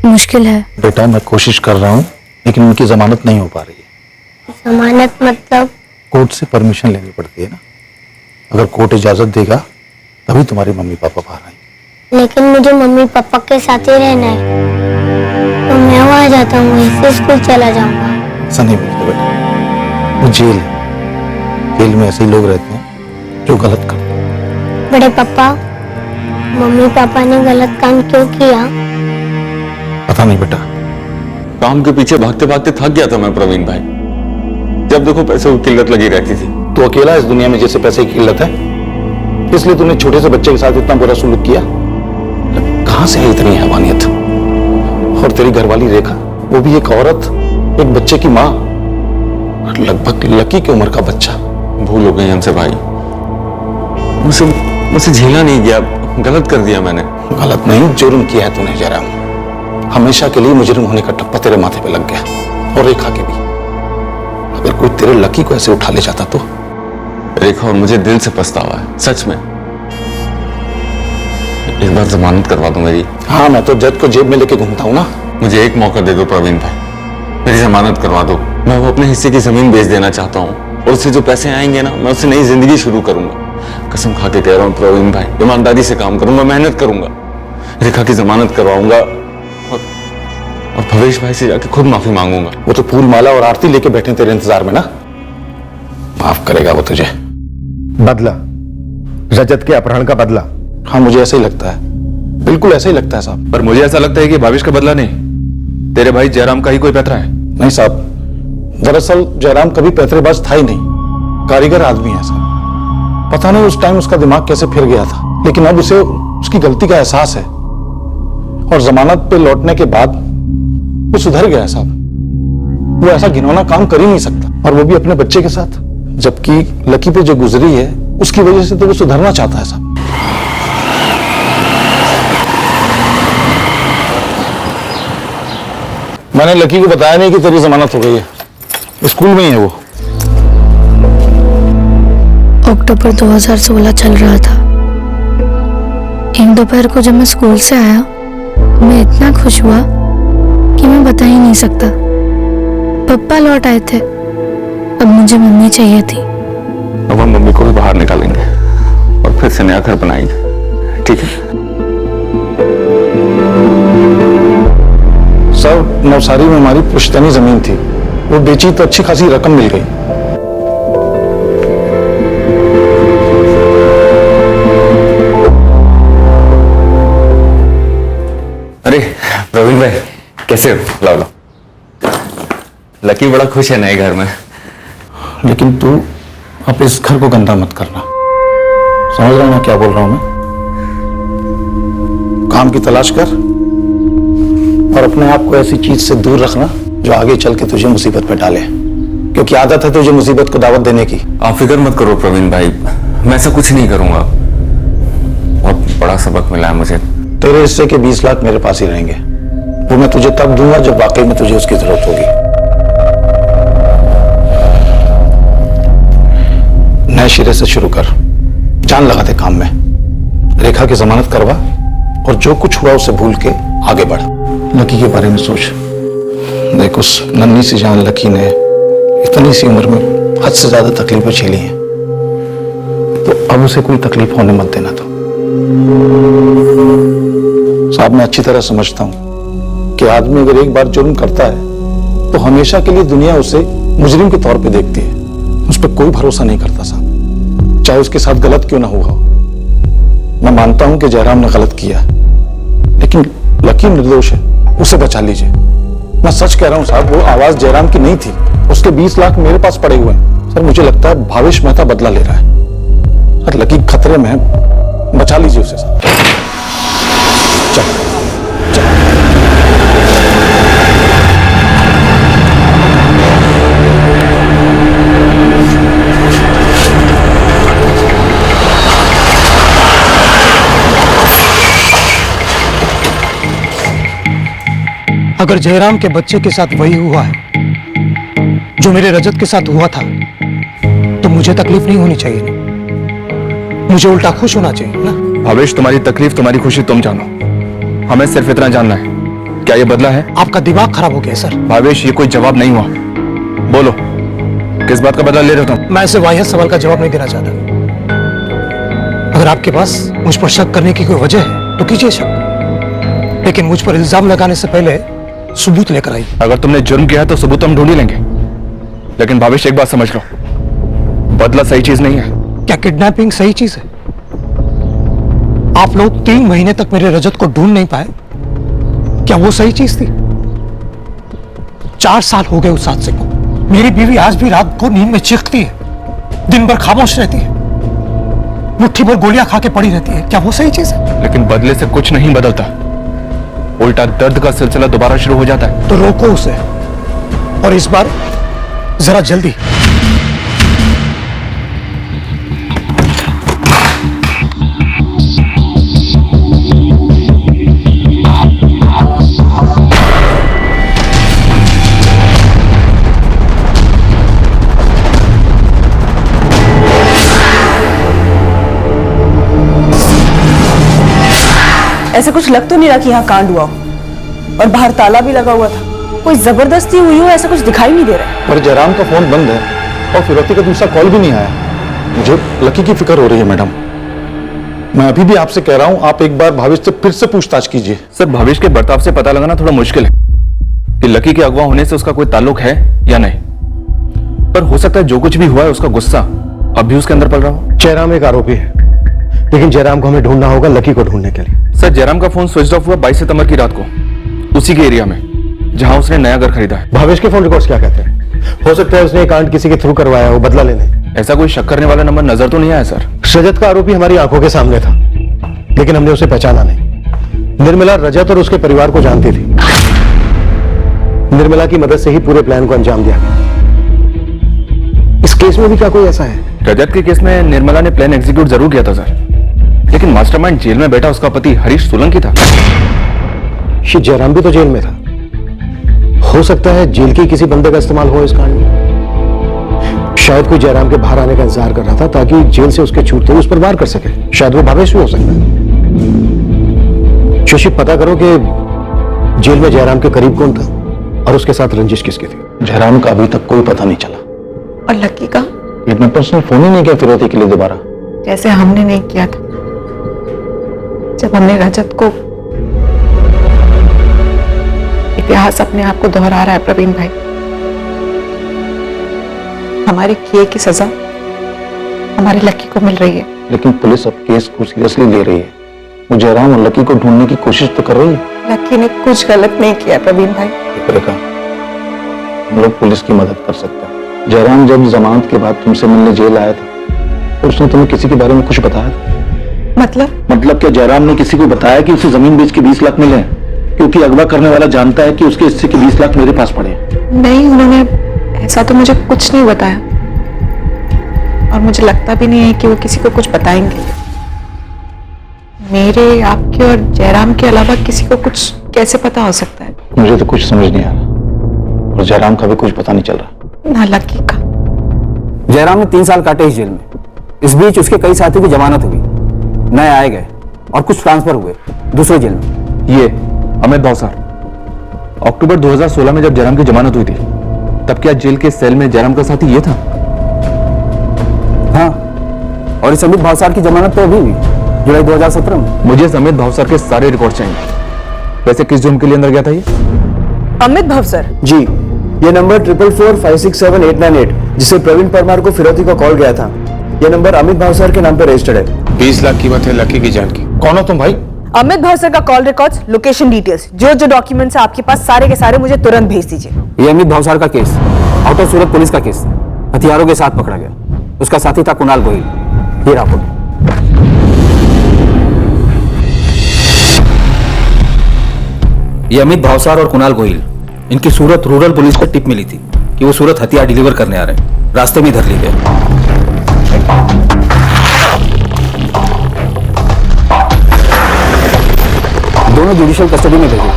मुश्किल है।
बेटा मैं कोशिश कर रहा हूँ, लेकिन उनकी जमानत नहीं हो पा रही है।
जमानत मतलब?
कोर्ट से परमिशन लेनी पड़ती है ना। अगर कोर्ट इजाजत देगा तभी तुम्हारे मम्मी पापा बाहर आएंगे।
लेकिन मुझे मम्मी पापा के साथ ही रहना है, तो मैं वहां जाता हूँ, इससे स्कूल चला जाऊंगा।
ऐसा नहीं बोलते बेटा, वो जेल है, जेल में ऐसे ही लोग रहते हैं जो गलत करते हैं।
बड़े पापा, मम्मी पापा ने गलत काम क्यों किया?
पता नहीं बेटा।
काम के पीछे भागते भागते थक गया था मैं प्रवीण भाई। जब देखो पैसों की किल्लत लगी रहती थी।
तो अकेला इस दुनिया में जैसे पैसे की किल्लत है, इसलिए तूने छोटे से बच्चे के साथ इतना बुरा सुलूक किया। कहां से है इतनी हैवानियत? और तेरी घरवाली रेखा, वो भी एक औरत, एक बच्चे की माँ, और लगभग लकी की उम्र का बच्चा।
भूल हो गई हमसे भाई, मुझसे झेला नहीं गया, गलत कर दिया मैंने।
गलत नहीं, जुर्म किया है तूने जयराम। हमेशा के लिए मुजरिम होने का टप्पा तेरे माथे पे लग गया, और रेखा के भी। अगर कोई तेरे लकी को ऐसे उठा ले जाता तो।
रेखा और मुझे दिल से पछतावा है, सच में। एक बार जमानत करवा दो मेरी।
हाँ, मैं तो जज को जेब में लेके घूमता हूँ ना।
मुझे एक मौका दे दो प्रवीण भाई, मेरी जमानत करवा दो। मैं वो अपने हिस्से की जमीन बेच देना चाहता हूँ, और उससे जो पैसे आएंगे ना, मैं उससे नई जिंदगी शुरू करूंगा। कसम खा के कह रहा हूँ प्रवीण भाई, ईमानदारी से काम करूंगा, मेहनत करूंगा, रेखा की जमानत करवाऊंगा, और भवेश भाई से जाके खुद माफी मांगूंगा।
वो तो फूल माला और आरती लेके बैठे तेरे इंतजार में ना। माफ करेगा वो तुझे।
बदला, रजत के अपहरण का बदला।
हाँ, मुझे ऐसा ही लगता है, बिल्कुल ऐसा ही लगता है साहब।
पर मुझे ऐसा लगता है कि भावेश का बदला नहीं, तेरे भाई जयराम का ही कोई पैतरा है।
नहीं साहब, दरअसल जयराम कभी पैतरेबाज था ही नहीं, कारीगर आदमी है साहब। पता नहीं उस टाइम उसका दिमाग कैसे फिर गया था, लेकिन अब उसे उसकी गलती का एहसास है, और जमानत पे लौटने के बाद वो सुधर गया साहब। वो ऐसा घिनौना काम कर ही नहीं सकता, और वो भी अपने बच्चे के साथ। जबकि लकी पे जो गुजरी है उसकी वजह से तो वो सुधरना चाहता है साहब। मैंने लकी को बताया नहीं कि तेरी जमानत हो गई है, स्कूल में ही है वो।
अक्टूबर 2016 चल रहा था। एक दोपहर को जब मैं स्कूल से आया, मैं इतना खुश हुआ कि मैं बता ही नहीं सकता। पापा लौट आए थे, अब मुझे मम्मी चाहिए थी।
अब हम मम्मी को भी बाहर निकालेंगे और फिर से नया घर बनाएंगे, ठीक है?
सर, नवसारी में हमारी पुश्तैनी जमीन थी, वो बेची तो अच्छी खासी रकम मिल गई।
अरे प्रवीण भाई, कैसे हो? लाओ लाओ। लकी बड़ा खुश है नए घर में।
लेकिन तू अब इस घर को गंदा मत करना, समझ रहा है ना क्या बोल रहा हूं मैं? काम की तलाश कर, और अपने आप को ऐसी चीज से दूर रखना जो आगे चल के तुझे मुसीबत में डाले, क्योंकि आदत है तुझे मुसीबत को दावत देने की।
आप फिक्र मत करो प्रवीण भाई, मैं ऐसा कुछ नहीं करूंगा। बहुत बड़ा सबक मिला है मुझे।
तेरे हिस्से के 20 लाख मेरे पास ही रहेंगे, वो मैं तुझे तब दूंगा जब वाकई में तुझे उसकी जरूरत होगी। नए सिरे से शुरू कर, जान लगा दे काम में। रेखा की जमानत करवा, और जो कुछ हुआ उसे भूल के आगे बढ़। लकी के बारे में सोच। देख, उस नन्ही सी जान लकी ने इतनी सी उम्र में हद से ज्यादा तकलीफें झेली हैं, तो अब उसे कोई तकलीफ होने मत देना। तो साहब, मैं अच्छी तरह समझता हूं कि आदमी अगर एक बार जुर्म करता है तो हमेशा के लिए दुनिया उसे मुजरिम के तौर पे देखती है, उस पर कोई भरोसा नहीं करता साहब, चाहे उसके साथ गलत क्यों ना हुआ हो। मैं मानता हूं कि जयराम ने गलत किया, लेकिन लकी निर्दोष है, उसे बचा लीजिए। मैं सच कह रहा हूं साहब, वो आवाज जयराम की नहीं थी। उसके 20 लाख मेरे पास पड़े हुए हैं। सर, मुझे लगता है भावेश मेहता बदला ले रहा है, और लकी खतरे में है, बचा लीजिए उसे साहब। चल।
अगर जयराम के बच्चे के साथ वही हुआ है जो मेरे रजत के साथ हुआ था, तो मुझे तकलीफ नहीं होनी चाहिए ना, मुझे उल्टा खुश होना चाहिए ना।
भावेश, तुम्हारी तकलीफ तुम्हारी खुशी तुम जानो, हमें सिर्फ इतना जानना है, क्या ये बदला है?
आपका दिमाग खराब हो गया सर।
भावेश, ये कोई जवाब नहीं हुआ, बोलो किस बात का बदला ले रहे हो तुम?
मैं ऐसे वाहियात सवाल का जवाब नहीं देना चाहता। अगर आपके पास मुझ पर शक करने की कोई वजह है तो कीजिए शक, लेकिन मुझ पर इल्जाम लगाने से पहले सबूत लेकर आइए।
अगर तुमने जुर्म किया है तो सबूत हम ढूंढ ही लेंगे, लेकिन भावेश एक बात समझ लो, बदला सही चीज नहीं है।
क्या किडनैपिंग सही चीज है? आप लोग 3 महीने तक मेरे रजत को ढूंढ नहीं पाए, क्या वो सही चीज थी? 4 साल हो गए उस हादसे को। मेरी बीवी आज भी रात को नींद में चीखती है, दिन भर खामोश रहती है, मुट्ठी भर गोलियां खा के पड़ी रहती है, क्या वो सही चीज है?
लेकिन बदले से कुछ नहीं बदलता। उल्टा दर्द का सिलसिला दोबारा शुरू हो जाता है।
तो रोको उसे, और इस बार जरा जल्दी।
ऐसा कुछ लग तो नहीं रहा कि यहाँ कांड हुआ हो, और बाहर ताला भी लगा हुआ था। कोई जबरदस्ती हुई हो ऐसा कुछ दिखाई नहीं दे रहा है।
पर जयराम का फोन बंद है और फिरौती का दूसरा कॉल भी नहीं आया। मुझे लकी की फिक्र हो रही है मैडम। मैं अभी भी आपसे कह रहा हूं, आप एक बार भावेश से फिर से पूछताछ कीजिए।
सर, भावेश के बर्ताव से पता लगाना थोड़ा मुश्किल है कि लकी के अगवा होने से उसका कोई ताल्लुक है या नहीं, पर हो सकता है जो कुछ भी हुआ है उसका गुस्सा अब भी उसके अंदर पल रहा हो।
जयराम एक आरोपी है, लेकिन जयराम को हमें ढूंढना होगा लकी को ढूंढने के लिए।
सर, जयराम का फोन स्विच ऑफ हुआ 22 सितंबर की रात को, उसी के एरिया में जहां उसने नया घर खरीदा है।
भावेश के फोन रिकॉर्ड्स क्या कहते हैं? हो सकता है उसने कांड किसी के थ्रू करवाया हो, बदला लेने।
ऐसा कोई शक करने वाला नंबर नजर तो नहीं आया सर।
रजत का आरोपी हमारी आंखों के सामने था, लेकिन हमने उसे पहचाना नहीं। निर्मला रजत और उसके परिवार को जानती थी। निर्मला की मदद से ही पूरे प्लान को अंजाम दिया गया। इस केस में भी क्या कोई ऐसा है?
रजत के केस में निर्मला ने प्लान एग्जीक्यूट जरूर किया था सर, लेकिन मास्टरमाइंड जेल में बैठा उसका पति हरीश सोलंकी था।
ये जयराम भी तो जेल में था। हो सकता है जेल के किसी बंदे का इस्तेमाल हो इस कांड में। शायद कोई जयराम के बाहर आने का इंतजार कर रहा था ताकि जेल से उसके छूटते हुए उस पर वार कर सके। शायद वो भावेश भी हो सकता है। शशि, पता करो कि जेल में जयराम के करीब कौन था और उसके साथ रंजिश किसकी थी।
जयराम का अभी तक कोई पता नहीं चला।
और लकी का?
लेकिन पर्सनल फोन ही नहीं किया फिरौती के लिए दोबारा,
जैसे हमने नहीं किया था जब हमने रजत को। इतिहास अपने आप को दोहरा रहा है प्रवीण भाई। हमारे किए की सजा हमारे लकी को मिल रही है।
लेकिन पुलिस अब केस को सीरियसली ले रही है। वो जयराम और लकी को ढूंढने की कोशिश तो कर रही है।
लकी ने कुछ गलत नहीं किया प्रवीण भाई।
रेखा, हम लोग पुलिस की मदद कर सकते हैं। जयराम जब जमानत के बाद तुमसे मिलने जेल आया था तो उसने तुम्हें किसी के बारे में कुछ बताया था? मतलब क्या जयराम ने किसी को बताया कि उसे जमीन बेच के 20 लाख मिले हैं? क्योंकि अगवा करने वाला जानता है कि उसके हिस्से के 20 लाख मेरे पास पड़े हैं।
नहीं, उन्होंने ऐसा तो मुझे कुछ नहीं बताया, और मुझे लगता भी नहीं है कि वो किसी को कुछ बताएंगे। मेरे, आपके और जयराम के अलावा किसी को कुछ कैसे पता हो सकता है?
मुझे तो कुछ समझ नहीं आ रहा, और जयराम का भी कुछ पता नहीं चल रहा।
ना लकी का।
जयराम ने 3 साल काटे इस जेल में। इस बीच उसके कई साथियों की जमानत हुई, नए आए गए और कुछ ट्रांसफर हुए दूसरे जेल में।
ये अमित भावसार, अक्टूबर 2016 में जब जयराम की जमानत हुई थी तब क्या जेल के सेल में जयराम का साथी ये था?
हाँ, और इस अमित भावसार की जमानत तो अभी हुई, जुलाई 2017 में।
मुझे इस अमित भावसार के सारे रिकॉर्ड चाहिए। वैसे किस जुर्म के लिए अंदर गया था ये?
अमित भावसर
जी, ये नंबर 444567898 जिसे प्रवीण परमार को फिरौती का कॉल गया था, ये नंबर अमित भावसर के नाम पर रजिस्टर्ड है।
20 लाख कीमत है लकी की जान की।
कौन हो तुम भाई?
अमित भावसर का कॉल रिकॉर्ड्स, लोकेशन डिटेल्स, जो जो डॉक्यूमेंट्स है आपके पास सारे के सारे मुझे तुरंत भेज दीजिए।
ये अमित भावसार का case out of Surat police का केस था। हथियारों के साथ पकड़ा गया। उसका साथी था कुणाल गोहिल। ये राहुल। ये अमित भावसार और कुणाल गोहिल, इनकी सूरत रूरल पुलिस को टिप मिली थी कि वो सूरत हथियार डिलीवर करने आ रहे हैं। रास्ते में धर लिए गए। दोनों जुडिशियल कस्टडी में भेजे,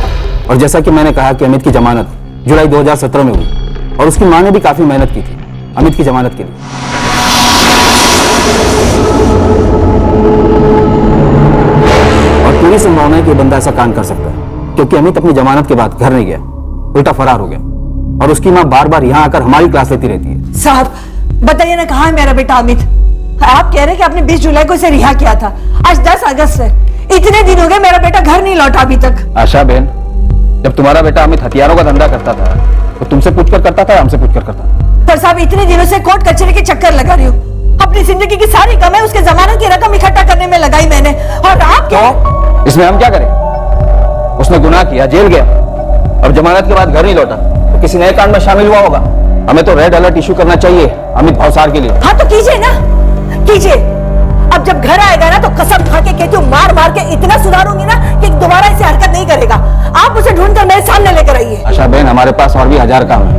और जैसा कि मैंने कहा कि अमित की जमानत जुलाई 2017 में हुई, और उसकी मां ने भी काफी मेहनत की थी अमित की जमानत के लिए। और पूरी संभावना है कि बंदा ऐसा कांड कर सकता है, क्योंकि अमित अपनी जमानत के बाद घर नहीं गया, उल्टा फरार हो गया, और उसकी मां बार बार यहाँ आकर हमारी क्लास लेती रहती है।
साहब बताइए ना, कहाँ है मेरा बेटा अमित? आप कह रहे हैं कि आपने 20 जुलाई को इसे रिहा किया था। आज 10 अगस्त है, इतने दिन हो गए मेरा बेटा घर नहीं लौटा अभी तक।
आशा बहन, जब तुम्हारा बेटा अमित हथियारों का धंधा करता था तो तुमसे पूछकर करता था, हमसे पूछकर करता था?
पर साहब इतने दिनों से कोर्ट कचहरी के चक्कर लगा रही हूँ। अपनी जिंदगी की सारी कमाई उसके जमानत की रकम इकट्ठा करने में लगाई मैंने, और आप क्या?
इसमें हम क्या करें? उसने गुनाह किया, जेल गया, और जमानत के बाद घर नहीं लौटा तो किसी नए कांड में शामिल हुआ होगा। हमें तो रेड अलर्ट इशू करना चाहिए अमित भावसार के लिए।
हाँ तो कीजिए ना, कीजिए। अब जब घर आएगा ना तो कसम खा के कहती हूँ, मार मार के इतना सुधारूंगी ना कि दोबारा ऐसी हरकत नहीं करेगा। आप उसे ढूंढकर मेरे सामने लेकर आइए।
आशा बहन, हमारे पास और भी 1000 काम है।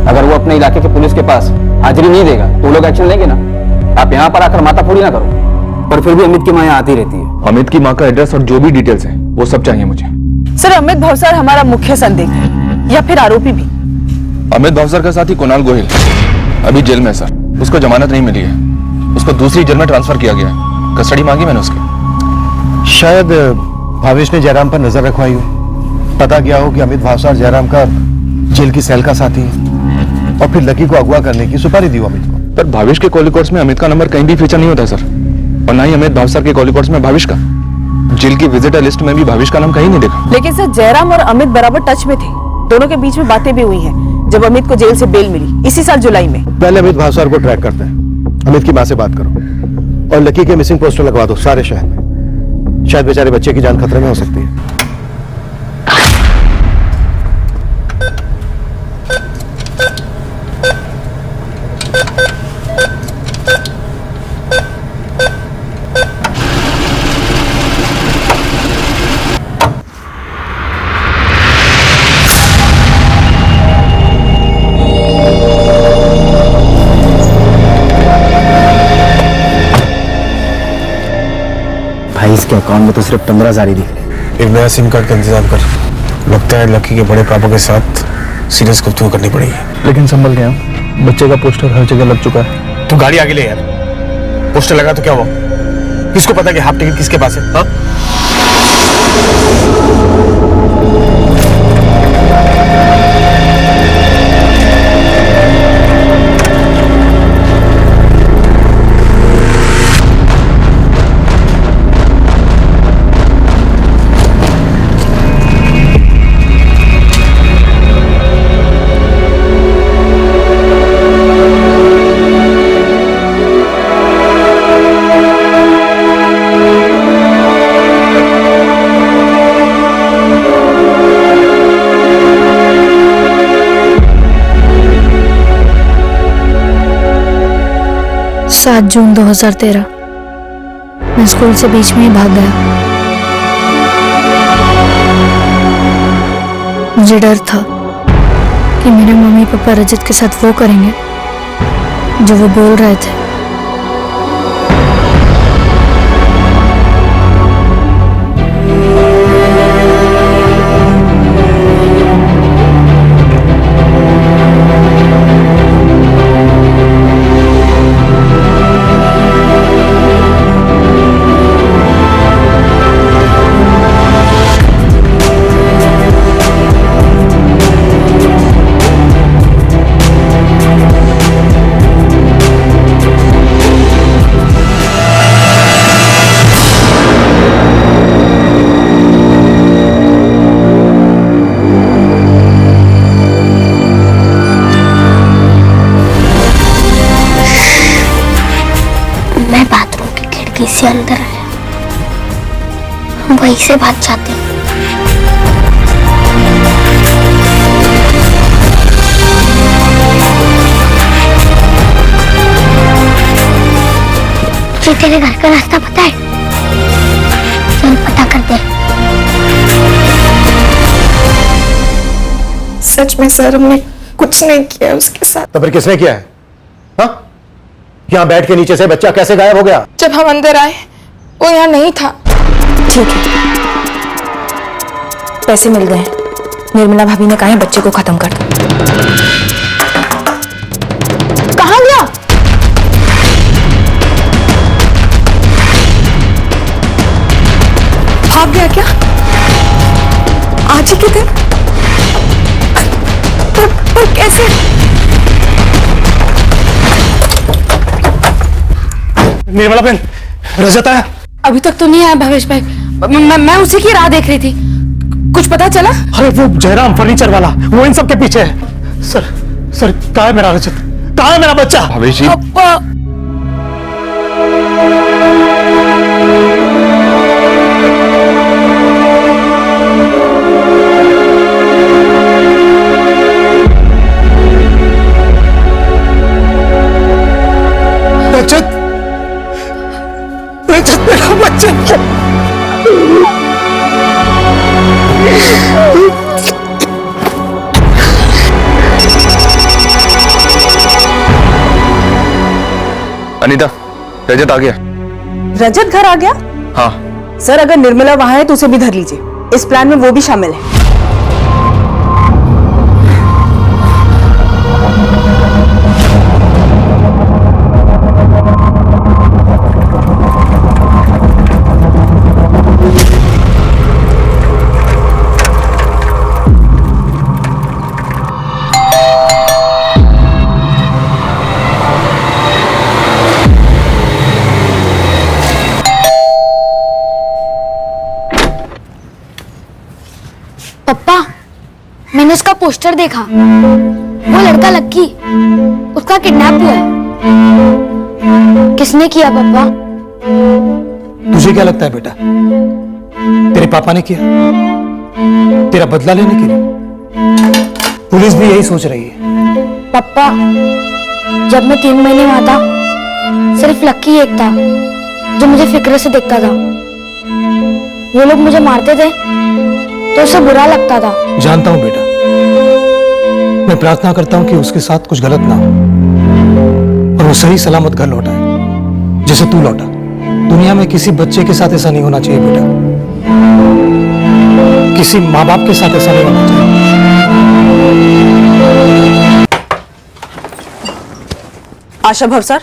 अगर वो अपने इलाके के पुलिस के पास हाजिरी नहीं देगा तो लोग एक्शन लेंगे ना। आप यहाँ पर आकर माथा फोड़ी ना करो। पर फिर भी अमित की माँ यहाँ आती रहती है।
अमित की माँ का एड्रेस और जो भी डिटेल्स है वो सब चाहिए मुझे।
सर, अमित भवसार हमारा मुख्य संदिग्ध है या फिर आरोपी भी।
अमित भवसार का साथी कुणाल गोहिल अभी जेल में है सर। उसको जमानत नहीं मिली है, उसको दूसरी जेल में ट्रांसफर किया गया है। कस्टडी मांगी मैंने उसकी।
शायद भावेश ने जयराम पर नजर रखवाई हो। पता किया हो कि अमित भावसार जयराम का जेल की सेल का साथी है और फिर लकी को अगवा करने की सुपारी दी अमित को।
पर भावेश के कॉल रिकॉर्ड्स में अमित का नंबर कहीं भी फीचर नहीं होता सर, और ना ही अमित भावसार के कॉल रिकॉर्ड्स में भावेश का। जेल की विजिटर लिस्ट में भी भावेश का नाम कहीं नहीं देखा।
लेकिन सर, जयराम और अमित बराबर टच में थे। दोनों के बीच में बातें भी हुई हैं जब अमित को जेल से बेल मिली इसी साल जुलाई में।
पहले अमित भावसार को ट्रैक करते हैं। अमित की माँ से बात करो और लकी के मिसिंग पोस्टर लगवा दो सारे शहर में। शायद बेचारे बच्चे की जान खतरे में हो सकती है।
भाई इसके अकाउंट में तो सिर्फ 15,000 ही दिख रहे।
एक नया सिम कार्ड का इंतजाम कर। लगता है लकी के बड़े पापा के साथ सीरियस गुफ्तगू करनी पड़ेगी।
लेकिन संभल गया, बच्चे का पोस्टर हर जगह लग चुका है।
तू गाड़ी आगे ले यार। पोस्टर लगा तो क्या हुआ? किसको पता कि हाफ टिकट किसके पास है? हाँ?
सात जून 2013 मैं स्कूल से बीच में ही भाग गया। मुझे डर था कि मेरे मम्मी पापा रजत के साथ वो करेंगे जो वो बोल रहे थे।
से अंदर आया, वहीं से भाग जाते। तुझे तेरे घर का रास्ता पता है? चल पता कर दे।
सच में सर, हमने कुछ नहीं किया उसके साथ।
तो फिर किसने किया है? हाँ? यहाँ बेड के नीचे से बच्चा कैसे गायब हो गया?
जब हम अंदर आए वो यहाँ नहीं था। ठीक है, पैसे मिल गए। निर्मला भाभी ने कहा है बच्चे को खत्म कर दो। कहाँ गया? भाग गया क्या? आज ही के दिन? पर कैसे?
निर्मला बहन, रजत आया?
अभी तक तो नहीं आया भवेश भाई। मैं उसी की राह देख रही थी। कुछ पता चला?
अरे वो जयराम फर्नीचर वाला, वो इन सब के पीछे है। सर कहाँ है मेरा रजत? कहाँ है मेरा बच्चा?
भवेश जी,
रजत मेरा बच्चा।
अनीता, रजत आ गया।
रजत घर आ गया?
हाँ।
सर अगर निर्मला वहां है तो उसे भी धर लीजिए, इस प्लान में वो भी शामिल है।
पप्पा, मैंने उसका पोस्टर देखा। वो लड़का लक्की, उसका किडनैप हुआ है। किसने किया पापा?
तुझे क्या लगता है बेटा, तेरे पापा ने किया? तेरा बदला लेने के लिए? पुलिस भी यही सोच रही है।
पापा, जब मैं 3 महीने वहां था, सिर्फ लक्की एक था जो मुझे फिक्र से देखता था। वो लोग मुझे मारते थे तो उसे बुरा लगता था।
जानता हूं बेटा, मैं प्रार्थना करता हूं कि उसके साथ कुछ गलत ना हो और वो सही सलामत घर लौटा है, जैसे तू लौटा। दुनिया में किसी बच्चे के साथ ऐसा नहीं होना चाहिए बेटा, किसी माँ बाप के साथ ऐसा नहीं होना चाहिए।
आशा भवसार,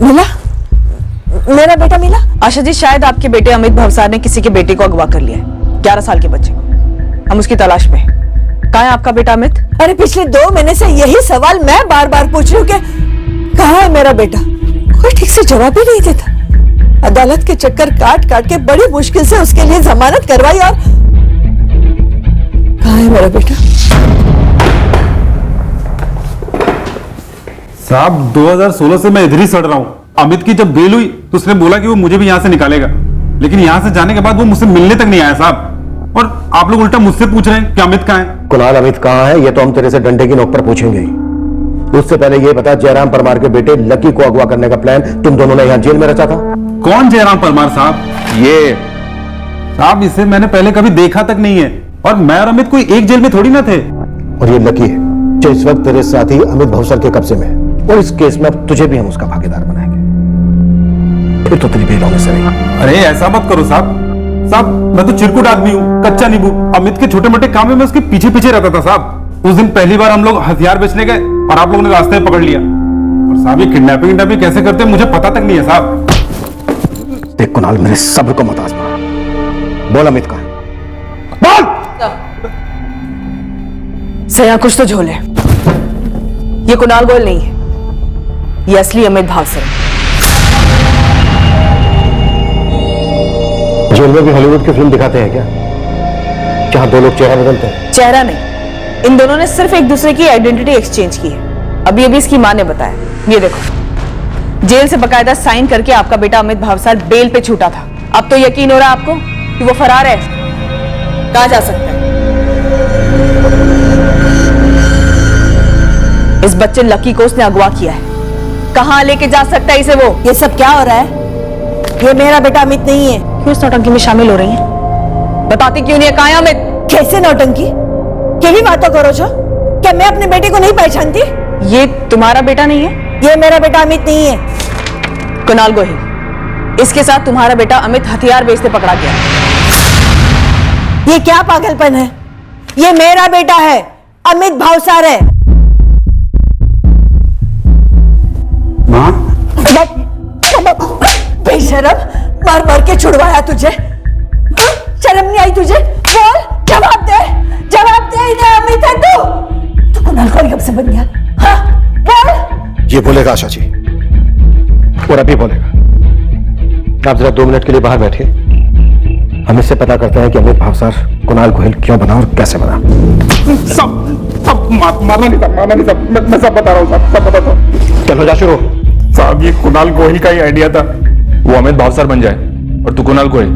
मिला मेरा बेटा मिला? आशा जी, शायद आपके बेटे अमित भवसार ने किसी के बेटे को अगवा कर लिया है, 11 साल के बच्चे को। हम उसकी तलाश में हैं। कहाँ है आपका बेटा अमित?
अरे पिछले 2 महीने से यही सवाल मैं बार बार पूछ रही हूँ कि कहाँ है मेरा बेटा। कोई ठीक से जवाब ही नहीं देता। अदालत के चक्कर काट काट के बड़ी मुश्किल से उसके लिए जमानत करवाई और कहाँ है मेरा बेटा?
साहब 2016 से मैं इधर ही सड़ रहा हूँ। अमित की जब बेल हुई तो उसने बोला कि वो मुझे भी यहाँ से निकालेगा, लेकिन यहाँ से जाने के बाद वो मुझसे मिलने तक नहीं आया साहब। और आप लोग उल्टा मुझसे पूछ रहे हैं कि अमित कहाँ है।
कुणाल, अमित कहाँ है ये तो हम तेरे से डंडे की नोक पर पूछेंगे ही। उससे पहले ये बता, जयराम परमार के बेटे लकी को अगवा करने का प्लान तुम दोनों ने यहाँ जेल में रचा था?
कौन जयराम परमार साहब? ये साहब, इसे मैंने पहले कभी देखा तक नहीं है और मैं और अमित कोई एक जेल में थोड़ी ना थे।
और ये लकी है जो इस वक्त तेरे साथी अमित भवसार के कब्जे में है, और इस केस में अब तुझे भी हम उसका भागीदार बनाएंगे। फिर तो तेरी बेल होने से नहीं।
अरे ऐसा मत करो साहब। साहब मैं तो चिरकुट आदमी हूँ, कच्चा नींबू। अमित के छोटे मोटे काम में मैं उसके पीछे पीछे रहता था साहब। उस दिन पहली बार हम लोग हथियार बेचने गए और आप लोगों ने रास्ते में पकड़ लिया। और साहब ये किडनैपिंग कैसे करते हैं मुझे पता तक नहीं है साहब।
देख कुणाल, मेरे सब्र को मत आजमा। बोल अमित कहाँ है? बोल।
सया कुछ तो झोल है। ये कुणाल गोयल नहीं है, ये असली अमित भावसर है।
जेल में भी हॉलीवुड की फिल्म दिखाते हैं क्या, जहां 2 लोग चेहरा बदलते हैं?
चेहरा नहीं, इन दोनों ने सिर्फ एक दूसरे की आइडेंटिटी एक्सचेंज की है। अभी अभी इसकी मां ने बताया। ये देखो, जेल से बकायदा साइन करके आपका बेटा अमित भावसार बेल पे छूटा था। अब तो यकीन हो रहा है आपको कि वो फरार है। कहां जा सकता है? इस बच्चे लकी को उसने अगवा किया है। कहां लेके जा सकता है इसे वो?
ये सब क्या हो रहा है? ये मेरा बेटा अमित नहीं है।
क्यों इस नौटंकी में शामिल हो रही हैं? बताती क्यों नहीं है? कहां है अमित?
कैसे नौटंकी? केली बातों करो जो? क्या मैं अपने बेटे को नहीं पहचानती?
ये तुम्हारा बेटा नहीं है?
ये मेरा बेटा अमित नहीं है।
कुणाल गोहिल, इसके साथ तुम्हारा बेटा अमित हथियार बेचते पकड़ा गया।
ये क्या पागलपन है? ये मेरा बेटा है, अमित भावसार है।
मां?
बेशरम, मार मार के छुड़वाया तुझे। शर्म नहीं आई तुझे? बोल, जवाब दे, जवाब दे। इन्हें अमित है तू कुणाल कौन कब से बन गया? हाँ बोल।
ये बोलेगा आशा जी, और अभी बोलेगा। आप जरा 2 मिनट के लिए बाहर बैठिए, हम इससे पता करते हैं कि अमित भावसार कुणाल गोहिल क्यों बना और कैसे बना।
सब मारना नहीं था, मैं सब बता रहा हूँ साहब, सब बताता हूँ।
चलो जा शुरू।
साहब ये कुणाल गोहिल का ही आइडिया था।
वो अमित भावसार बन जाए और तू कुणाल गोहिल।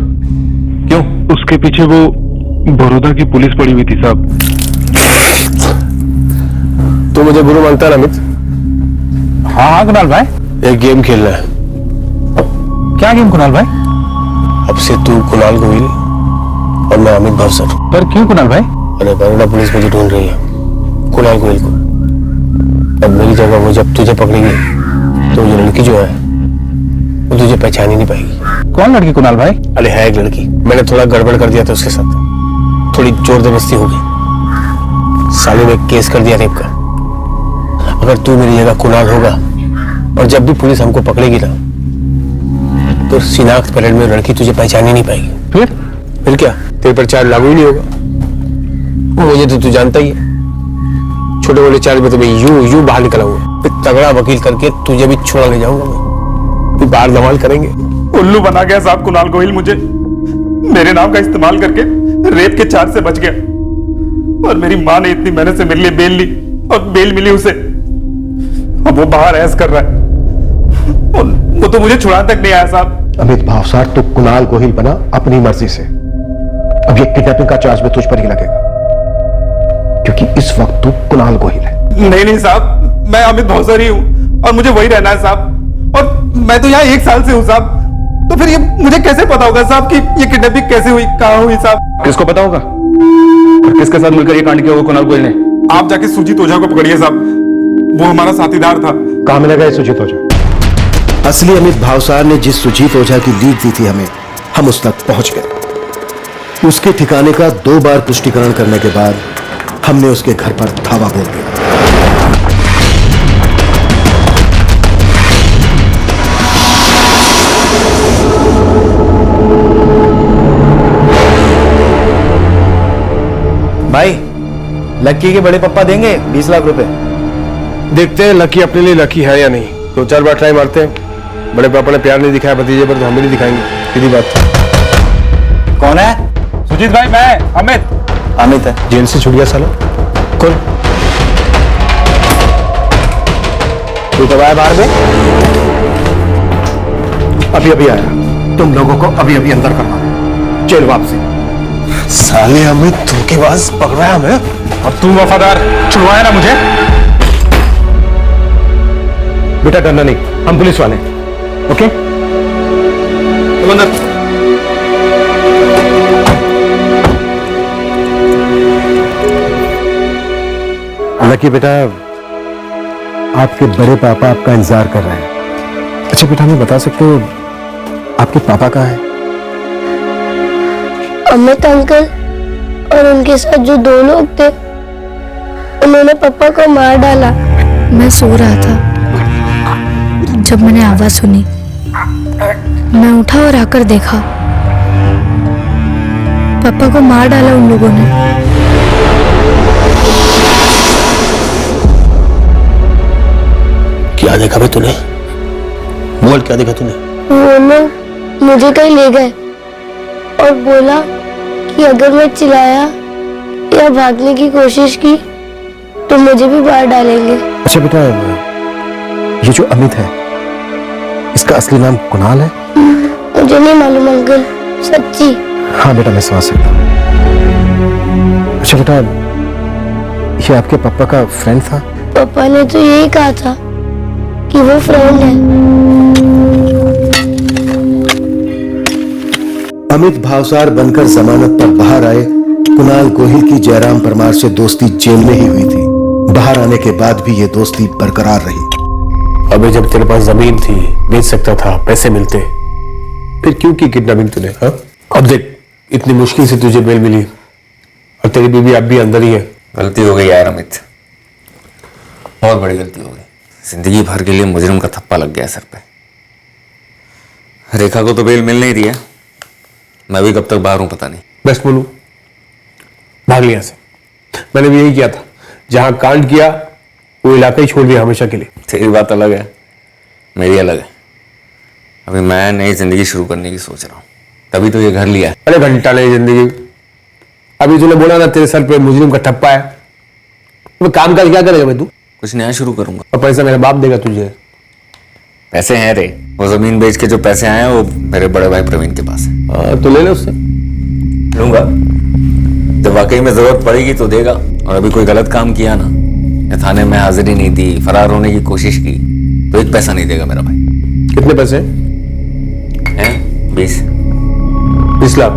क्यों?
उसके पीछे वो बड़ौदा की पुलिस पड़ी हुई थी साहब।
तू मुझे गुरु मानता है अमित?
हाँ हाँ कुणाल भाई,
एक गेम खेलना है।
क्या गेम कुणाल भाई?
अब से तू कुणाल गोहिल और मैं अमित भावसार।
पर क्यों कुणाल भाई?
अरे बड़ौदा पुलिस मुझे ढूंढ रही है, कुणाल गोहिल को। अब मेरी जगह वो जब तुझे पकड़ेगी तो ये लड़की जो है वो तुझे पहचान ही नहीं पाएगी।
कौन लड़की कुणाल भाई?
अरे है एक लड़की, मैंने थोड़ा गड़बड़ कर दिया था उसके साथ, थोड़ी जोर जबरदस्ती हो गई, साले ने केस कर दिया रेप का। अगर तू मेरी जगह कुणाल होगा और जब भी पुलिस हमको पकड़ेगी ना तो शिनाख्त परेड में लड़की तुझे पहचान ही नहीं पाएगी। फिर क्या, तेरे पर चार्ज लागू ही नहीं होगा। मुझे तो तू जानता ही है, छोटे मोटे चार्ज में तो मैं यूं बाहर निकला हूँ, फिर तगड़ा वकील करके तुझे भी छोड़ा ले जाऊंगा मैं, फिर बाहर धमाल करेंगे।
उल्लू बना गया साहब कुणाल गोहिल, मुझे मेरे नाम का इस्तेमाल करके रेप के चार्ज से बच गया और मेरी माँ ने इतनी मेहनत से मेरे लिए बेल ली और बेल मिली उसे। अब वो बाहर ऐश कर रहा है और वो तो मुझे छुड़ाने तक नहीं आया साहब।
अमित भावसार, तू कुणाल गोहिल बना अपनी मर्जी से। अब ये किडनैपिंग का चार्ज भी तुझ पर ही लगेगा क्योंकि इस वक्त तू कुणाल गोहिल है।
नहीं साहब, मैं अमित भावसार ही हूँ और मुझे वही रहना है साहब, और मैं तो यहाँ 1 साल से हूँ साहब। तो फिर ये मुझे कैसे पता होगा साहब कि ये किडनैपिंग कैसे हुई, कहाँ हुई साहब?
किसको पता होगा और किसके साथ मिलकर ये कांड किया होगा कुणाल गोयल ने?
आप जाके सुजीत ओझा को पकड़िए साहब, वो हमारा साथीदार था।
कहाँ मिलेगा ये सुजीत ओझा? असली अमित भावसार ने जिस सुजीत ओझा की लीड दी थी हमें, हम उस तक पहुंच गए। उसके ठिकाने का 2 बार पुष्टिकरण करने के बाद हमने उसके घर पर धावा बोल दिया।
भाई, लक्की के बड़े पापा देंगे 20 लाख रुपए।
देखते हैं लकी अपने लिए लकी है या नहीं। 2-4 बार ट्राई मारते हैं। बड़े पापा ने प्यार नहीं दिखाया भतीजे पर तो हम भी नहीं दिखाएंगे। सीधी बात।
कौन है?
सुजीत भाई, मैं अमित
है।
जेल से छूट गया साला। कौन?
तू कब आया बाहर में?
अभी आया। तुम लोगों को अभी अंदर करना है। जेल वापसी।
साले अमित धोखेबाज पकड़ा हमें
और तू वफादार, छुड़वाया ना मुझे।
बेटा डरना नहीं, हम पुलिस वाले। ओके,
तुम अंदर।
लकी बेटा, आपके बड़े पापा आपका इंतजार कर रहे हैं। अच्छा बेटा, हमें बता सकते हो आपके पापा कहाँ हैं?
अमित अंकल और उनके साथ जो 2 लोग थे, उन्होंने पापा को मार डाला।
मैं सो रहा था जब मैंने आवाज सुनी। मैं उठा और आकर देखा, पापा को मार डाला उन लोगों ने।
क्या देखा भाई तूने? बोल, क्या देखा तूने?
वो लोग मुझे कहीं ले गए और बोला कि अगर मैं चिल्लाया या भागने की कोशिश की तो मुझे भी मार डालेंगे।
अच्छा बेटा, ये जो अमित है, इसका असली नाम कुणाल है?
मुझे नहीं मालूम अंकल, सच्ची।
हाँ बेटा, मैं समझ सकता हूँ। अच्छा बेटा, ये आपके पापा का फ्रेंड था?
पापा ने तो यही कहा था कि वो फ्रेंड है।
अमित भावसार बनकर जमानत पर बाहर आए कुणाल गोहिल की जयराम परमार से दोस्ती जेल में ही हुई थी। बाहर आने के बाद भी ये दोस्ती बरकरार रही।
अबे जब तेरे पास जमीन थी, बेच सकता था, पैसे मिलते, फिर क्यों की किडनैपिंग तूने? हाँ, अब देख, इतनी मुश्किल से तुझे बेल मिली और तेरी बीवी अब भी अंदर ही है।
गलती हो गई यार अमित, बहुत बड़ी गलती हो गई। जिंदगी भर के लिए मुजरिम का थप्पा लग गया सर पे। रेखा को तो बेल मिल नहीं रही है, मैं भी कब तक बाहर हूं पता नहीं।
बेस्ट बोलूं, भाग लिया से। मैंने भी यही किया था, जहां कांड किया वो इलाका ही छोड़ दिया हमेशा के लिए।
तेरी बात अलग है, मेरी अलग है। अभी मैं नई जिंदगी शुरू करने की सोच रहा हूँ, तभी तो ये घर लिया है।
अरे घंटा नई जिंदगी, अभी तूने बोला ना तेरे सर पे मुजरिम का ठप्पा है, तो काम कर क्या करेगा भाई तू?
कुछ नया शुरू करूंगा।
और पैसा मेरा बाप देगा तुझे।
पैसे हैं रे, वो जमीन बेच के जो पैसे आए हैं वो मेरे बड़े भाई प्रवीण के पास है।
तो ले ले उससे।
लूंगा, जब वाकई में जरूरत पड़ेगी तो देगा। और अभी कोई गलत काम किया ना, या थाने में हाजिरी नहीं दी, फरार होने की कोशिश की, तो 1 पैसा नहीं देगा मेरा भाई।
कितने पैसे
हैं?
20 लाख।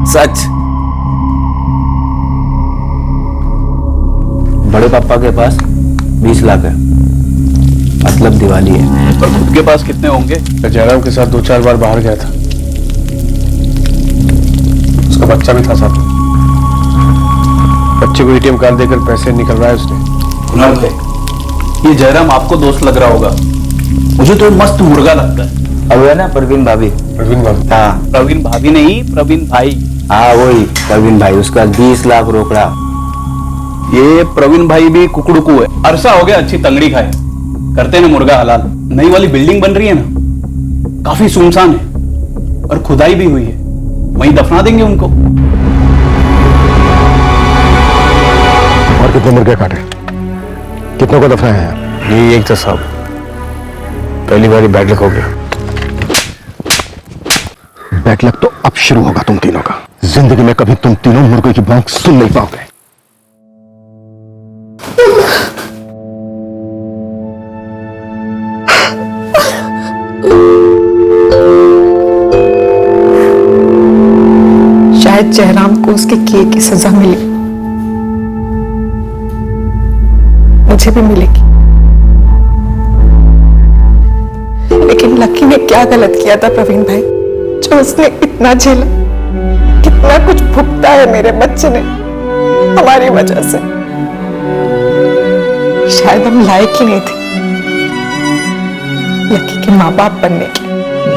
सच?
बड़े
बड़े पापा के पास 20 लाख है, मतलब दिवाली है।
और खुद के पास कितने होंगे?
जयराम के साथ 2-4 बार बाहर गया था, उसका बच्चा भी था साथ में। बच्चे को एटीएम कार्ड देकर पैसे निकलवाए उसने।
कुणाल भाई, ये जयराम आपको दोस्त लग रहा होगा, मुझे तो मस्त मुर्गा लगता है।
अब है ना प्रवीण भाभी।
प्रवीण भाभी?
हाँ,
प्रवीण भाभी नहीं, प्रवीण भाई।
हाँ वही प्रवीण भाई, उसका 20 लाख रोकड़ा।
ये प्रवीण भाई भी कुकड़ुकू है, अरसा हो गया अच्छी तंगड़ी खाए, करते ना मुर्गा हलाल। नई वाली बिल्डिंग बन रही है ना, काफी सुनसान है और खुदाई भी हुई है, वहीं दफना देंगे उनको।
और कितने मुर्गे काटे, कितनों को दफनाया है?
यही एक था साहब, पहली बार बैड लक हो गया।
बैड लक तो अब शुरू होगा तुम तीनों का। जिंदगी में कभी तुम तीनों मुर्गे की भौंक सुन नहीं पाओगे।
शायद जयराम को उसके किए की सजा मिली, मुझे भी मिलेगी। लेकिन लकी ने क्या गलत किया था प्रवीण भाई, जो उसने इतना झेला, कितना कुछ भुगता है मेरे बच्चे ने हमारी वजह से। शायद हम लायक ही नहीं थे लकी के माँ बाप बनने के।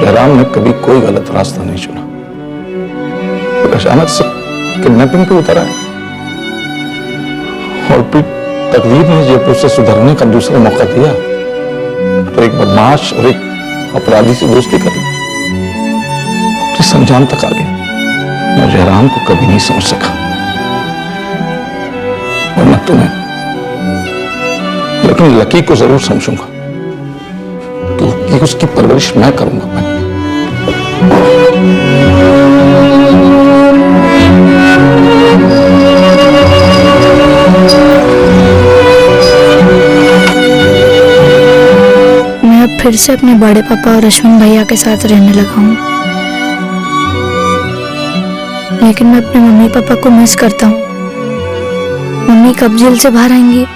जयराम ने कभी कोई गलत रास्ता नहीं चुना, तो अचानक से किडनैपिंग पे उतरा है और फिर तकदीर ने जब उसे सुधरने का दूसरा मौका दिया तो एक बदमाश और एक अपराधी से दोस्ती कर ली, संजान तक आ गया। मैं जयराम को कभी नहीं समझ सका और मैं तुम्हें, लेकिन लकी को जरूर समझूंगा, क्योंकि उसकी परवरिश मैं करूंगा।
मैं अब फिर से अपने बड़े पापा और अश्विन भैया के साथ रहने लगा हूँ, लेकिन मैं अपने मम्मी पापा को मिस करता हूँ। मम्मी कब जेल से बाहर आएंगी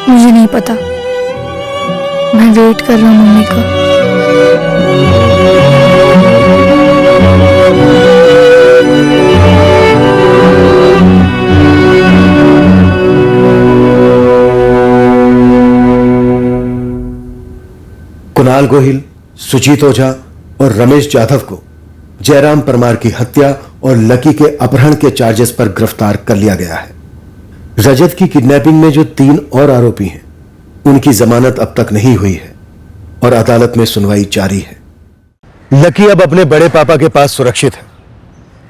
मुझे नहीं पता। मैं वेट कर रहा हूँ मम्मी का।
कुणाल गोहिल, सुजीत ओझा और रमेश जाधव को जयराम परमार की हत्या और लकी के अपहरण के चार्जेस पर गिरफ्तार कर लिया गया है। रजत की किडनैपिंग में जो 3 और आरोपी हैं, उनकी जमानत अब तक नहीं हुई है और अदालत में सुनवाई जारी है। लकी अब अपने बड़े पापा के पास सुरक्षित है,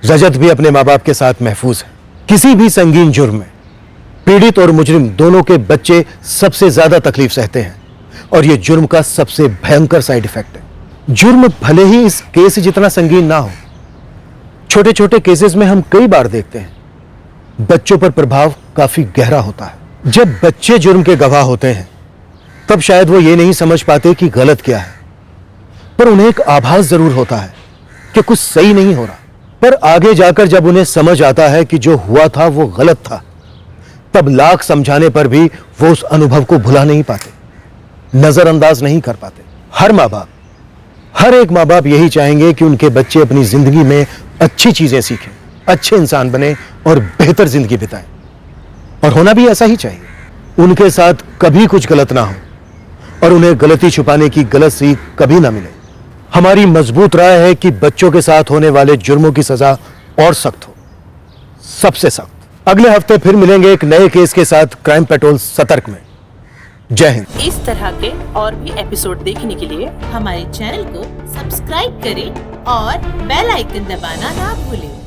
रजत भी अपने मां बाप के साथ महफूज है। किसी भी संगीन जुर्म में पीड़ित और मुजरिम दोनों के बच्चे सबसे ज्यादा तकलीफ सहते हैं और यह जुर्म का सबसे भयंकर साइड इफेक्ट है। जुर्म भले ही इस केस जितना संगीन ना हो, छोटे छोटे केसेस में हम कई बार देखते हैं बच्चों पर प्रभाव काफी गहरा होता है। जब बच्चे जुर्म के गवाह होते हैं तब शायद वो ये नहीं समझ पाते कि गलत क्या है, पर उन्हें एक आभास जरूर होता है कि कुछ सही नहीं हो रहा। पर आगे जाकर जब उन्हें समझ आता है कि जो हुआ था वो गलत था, तब लाख समझाने पर भी वो उस अनुभव को भुला नहीं पाते, नजरअंदाज नहीं कर पाते। हर एक माँ बाप यही चाहेंगे कि उनके बच्चे अपनी जिंदगी में अच्छी चीजें सीखें, अच्छे इंसान बने और बेहतर जिंदगी बिताएं। और होना भी ऐसा ही चाहिए। उनके साथ कभी कुछ गलत ना हो और उन्हें गलती छुपाने की गलत सीख कभी ना मिले। हमारी मजबूत राय है कि बच्चों के साथ होने वाले जुर्मों की सजा और सख्त हो, सबसे सख्त। अगले हफ्ते फिर मिलेंगे एक नए केस के साथ क्राइम पेट्रोल सतर्क में। जय हिंद।
इस तरह के और भी एपिसोड देखने के लिए हमारे चैनल को सब्सक्राइब करें और बेल आइकन दबाना ना भूलें।